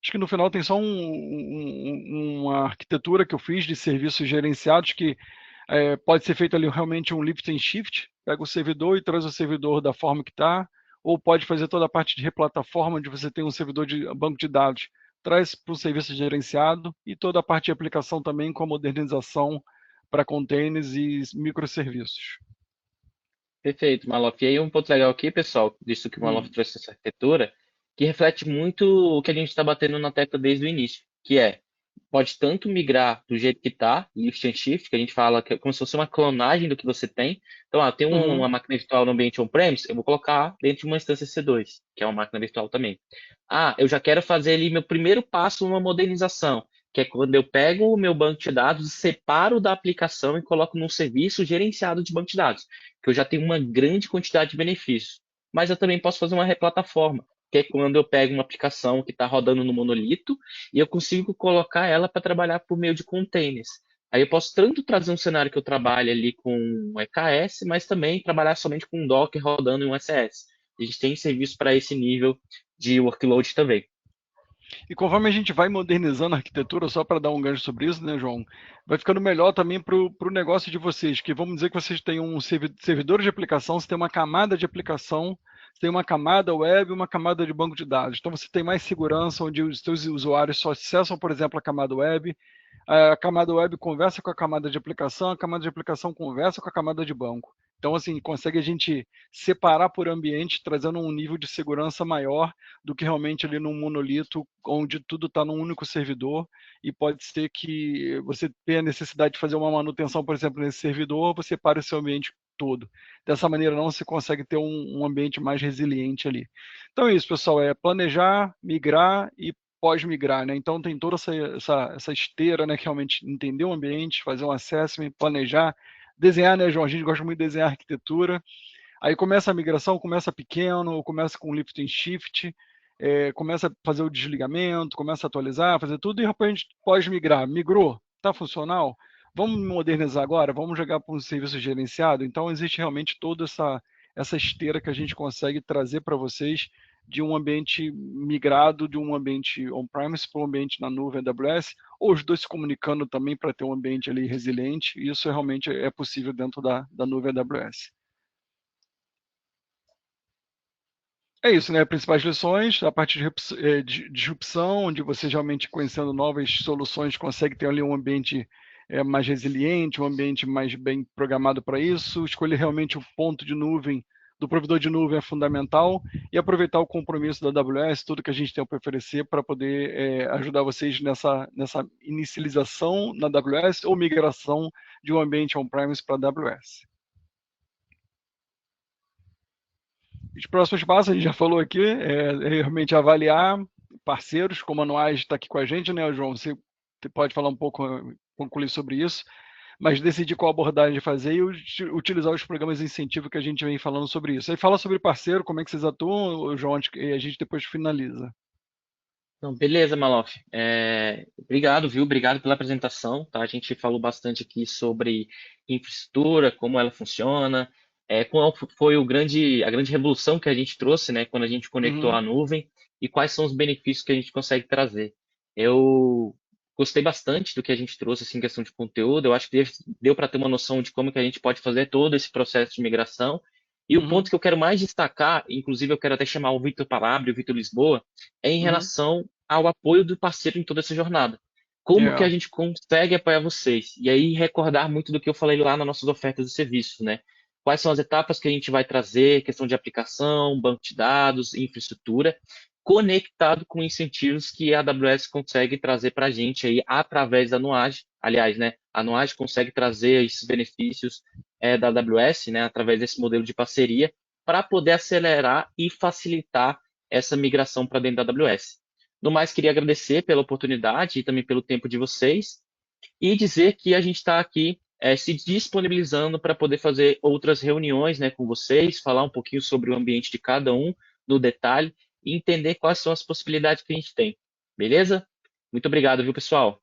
Acho que no final tem só uma arquitetura que eu fiz de serviços gerenciados que pode ser feito ali realmente um lift and shift, pega o servidor e traz o servidor da forma que está, ou pode fazer toda a parte de replataforma, onde você tem um servidor de banco de dados, traz para o serviço gerenciado, e toda a parte de aplicação também com a modernização para containers e microserviços. Perfeito, Maluf. E aí um ponto legal aqui, pessoal, visto que o Maluf trouxe essa arquitetura, que reflete muito o que a gente está batendo na tecla desde o início, que é, pode tanto migrar do jeito que está, lift and shift, que a gente fala que é como se fosse uma clonagem do que você tem. Então, tem uma máquina virtual no ambiente on-premise, eu vou colocar dentro de uma instância C2, que é uma máquina virtual também. Eu já quero fazer ali meu primeiro passo numa modernização, que é quando eu pego o meu banco de dados, separo da aplicação e coloco num serviço gerenciado de banco de dados, que eu já tenho uma grande quantidade de benefícios. Mas eu também posso fazer uma replataforma, que é quando eu pego uma aplicação que está rodando no monolito e eu consigo colocar ela para trabalhar por meio de containers. Aí eu posso tanto trazer um cenário que eu trabalhe ali com um EKS, mas também trabalhar somente com um Docker rodando em um SS. A gente tem serviço para esse nível de workload também. E conforme a gente vai modernizando a arquitetura, só para dar um gancho sobre isso, né, João, vai ficando melhor também para o negócio de vocês, que vamos dizer que vocês têm um servidor de aplicação, você tem uma camada de aplicação, você tem uma camada web e uma camada de banco de dados. Então você tem mais segurança, onde os seus usuários só acessam, por exemplo, a camada web, a camada web conversa com a camada de aplicação, a camada de aplicação conversa com a camada de banco. Então, assim, consegue a gente separar por ambiente, trazendo um nível de segurança maior do que realmente ali num monolito, onde tudo está num único servidor, e pode ser que você tenha a necessidade de fazer uma manutenção, por exemplo, nesse servidor, você para o seu ambiente todo. Dessa maneira não se consegue ter um ambiente mais resiliente ali. Então é isso, pessoal, é planejar, migrar e pós-migrar, né? Então tem toda essa esteira, né, que realmente entender o ambiente, fazer um assessment, planejar, desenhar, né, João? A gente gosta muito de desenhar arquitetura. Aí começa a migração, começa pequeno, ou começa com lift and shift, começa a fazer o desligamento, começa a atualizar, fazer tudo, e de repente pode migrar. Migrou, está funcional? Vamos modernizar agora? Vamos jogar para um serviço gerenciado? Então existe realmente toda essa esteira que a gente consegue trazer para vocês de um ambiente migrado, de um ambiente on-premise para um ambiente na nuvem AWS, ou os dois se comunicando também para ter um ambiente ali resiliente, e isso realmente é possível dentro da nuvem AWS. É isso, né? Principais lições, a partir de disrupção, onde você realmente conhecendo novas soluções consegue ter ali um ambiente mais resiliente, um ambiente mais bem programado para isso. Escolher realmente o ponto de nuvem do provedor de nuvem é fundamental e aproveitar o compromisso da AWS, tudo que a gente tem para oferecer para poder ajudar vocês nessa inicialização na AWS ou migração de um ambiente on-premise para a AWS. Os próximos passos, a gente já falou aqui, é realmente avaliar parceiros, como a Anuage está aqui com a gente, né, João? Você pode falar um pouco, concluir sobre isso, mas decidir qual abordagem fazer e utilizar os programas de incentivo que a gente vem falando sobre isso. Aí fala sobre parceiro, como é que vocês atuam, João, e a gente depois finaliza. Então, beleza, Malof. Obrigado, viu? Obrigado pela apresentação, tá? A gente falou bastante aqui sobre infraestrutura, como ela funciona, qual foi a grande revolução que a gente trouxe, né, quando a gente conectou a nuvem e quais são os benefícios que a gente consegue trazer. Eu gostei bastante do que a gente trouxe, assim, em questão de conteúdo. Eu acho que deu para ter uma noção de como que a gente pode fazer todo esse processo de migração. E o ponto que eu quero mais destacar, inclusive eu quero até chamar o Vitor Palabra e o Vitor Lisboa, é em relação ao apoio do parceiro em toda essa jornada. Como que a gente consegue apoiar vocês? E aí recordar muito do que eu falei lá nas nossas ofertas de serviço, né? Quais são as etapas que a gente vai trazer, questão de aplicação, banco de dados, infraestrutura, conectado com incentivos que a AWS consegue trazer para a gente aí através da Nuage. Aliás, né, a Nuage consegue trazer esses benefícios da AWS, né, através desse modelo de parceria, para poder acelerar e facilitar essa migração para dentro da AWS. No mais, queria agradecer pela oportunidade e também pelo tempo de vocês e dizer que a gente está aqui se disponibilizando para poder fazer outras reuniões, né, com vocês, falar um pouquinho sobre o ambiente de cada um, no detalhe, e entender quais são as possibilidades que a gente tem. Beleza? Muito obrigado, viu, pessoal?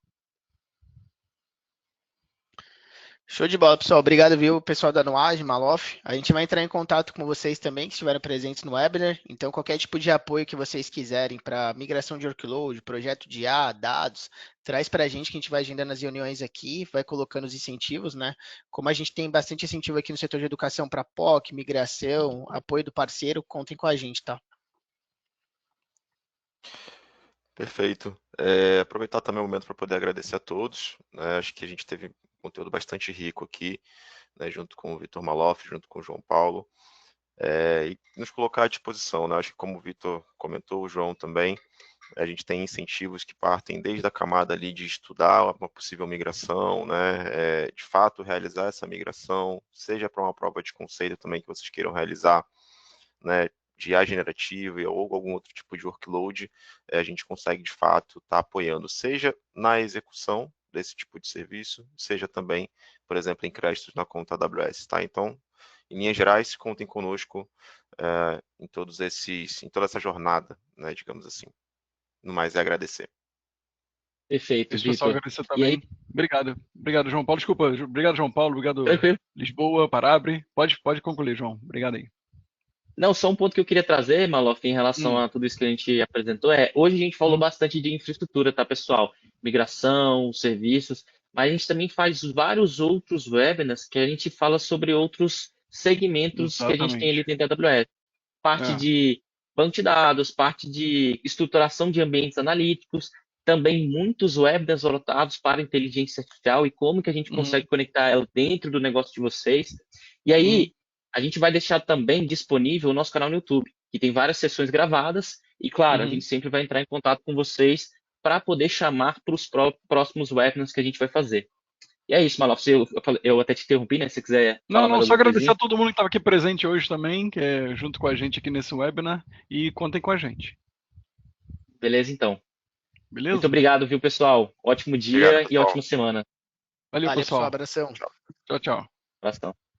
Show de bola, pessoal. Obrigado, viu, pessoal da Nuage, Malof. A gente vai entrar em contato com vocês também, que estiverem presentes no webinar. Então, qualquer tipo de apoio que vocês quiserem para migração de workload, projeto de IA, dados, traz para a gente que a gente vai agendando as reuniões aqui, vai colocando os incentivos, né? Como a gente tem bastante incentivo aqui no setor de educação para POC, migração, apoio do parceiro, contem com a gente, tá? Perfeito. Aproveitar também o momento para poder agradecer a todos, né? Acho que a gente teve um conteúdo bastante rico aqui, né? Junto com o Vitor Malof, junto com o João Paulo. e nos colocar à disposição, né? Acho que como o Vitor comentou, o João também, a gente tem incentivos que partem desde a camada ali de estudar uma possível migração, né? De fato realizar essa migração, seja para uma prova de conceito também que vocês queiram realizar, né? De IA generativa ou algum outro tipo de workload, a gente consegue de fato estar apoiando, seja na execução desse tipo de serviço, seja também, por exemplo, em créditos na conta AWS, tá? Então, em linhas gerais, contem conosco em toda essa jornada, né, digamos assim. No mais é agradecer. Perfeito, Esse pessoal Vitor. agradecer E aí, também. Obrigado. Obrigado, João Paulo. Desculpa. Obrigado, João Paulo. Obrigado, tranquilo. Lisboa, Parabre. Pode concluir, João. Obrigado aí. Não, só um ponto que eu queria trazer, Maluf, em relação a tudo isso que a gente apresentou, hoje a gente falou bastante de infraestrutura, tá, pessoal? Migração, serviços, mas a gente também faz vários outros webinars que a gente fala sobre outros segmentos que a gente tem ali Exatamente. dentro da AWS. Parte de banco de dados, parte de estruturação de ambientes analíticos, também muitos webinars voltados para inteligência artificial e como que a gente consegue conectar ela dentro do negócio de vocês. E aí, a gente vai deixar também disponível o nosso canal no YouTube, que tem várias sessões gravadas, e claro, a gente sempre vai entrar em contato com vocês para poder chamar para os próximos webinars que a gente vai fazer. E é isso, Maluf, eu até te interrompi, né? Se você quiser falar Não, mais só alguma agradecer coisinha. a todo mundo que estava aqui presente hoje também, que é junto com a gente aqui nesse webinar, e contem com a gente. Beleza, então. Beleza? Muito obrigado, viu, pessoal? Ótimo Obrigado, dia e pessoal. ótima semana. Valeu, Valeu, pessoal. pessoal. Abração. Tchau, tchau. Abração.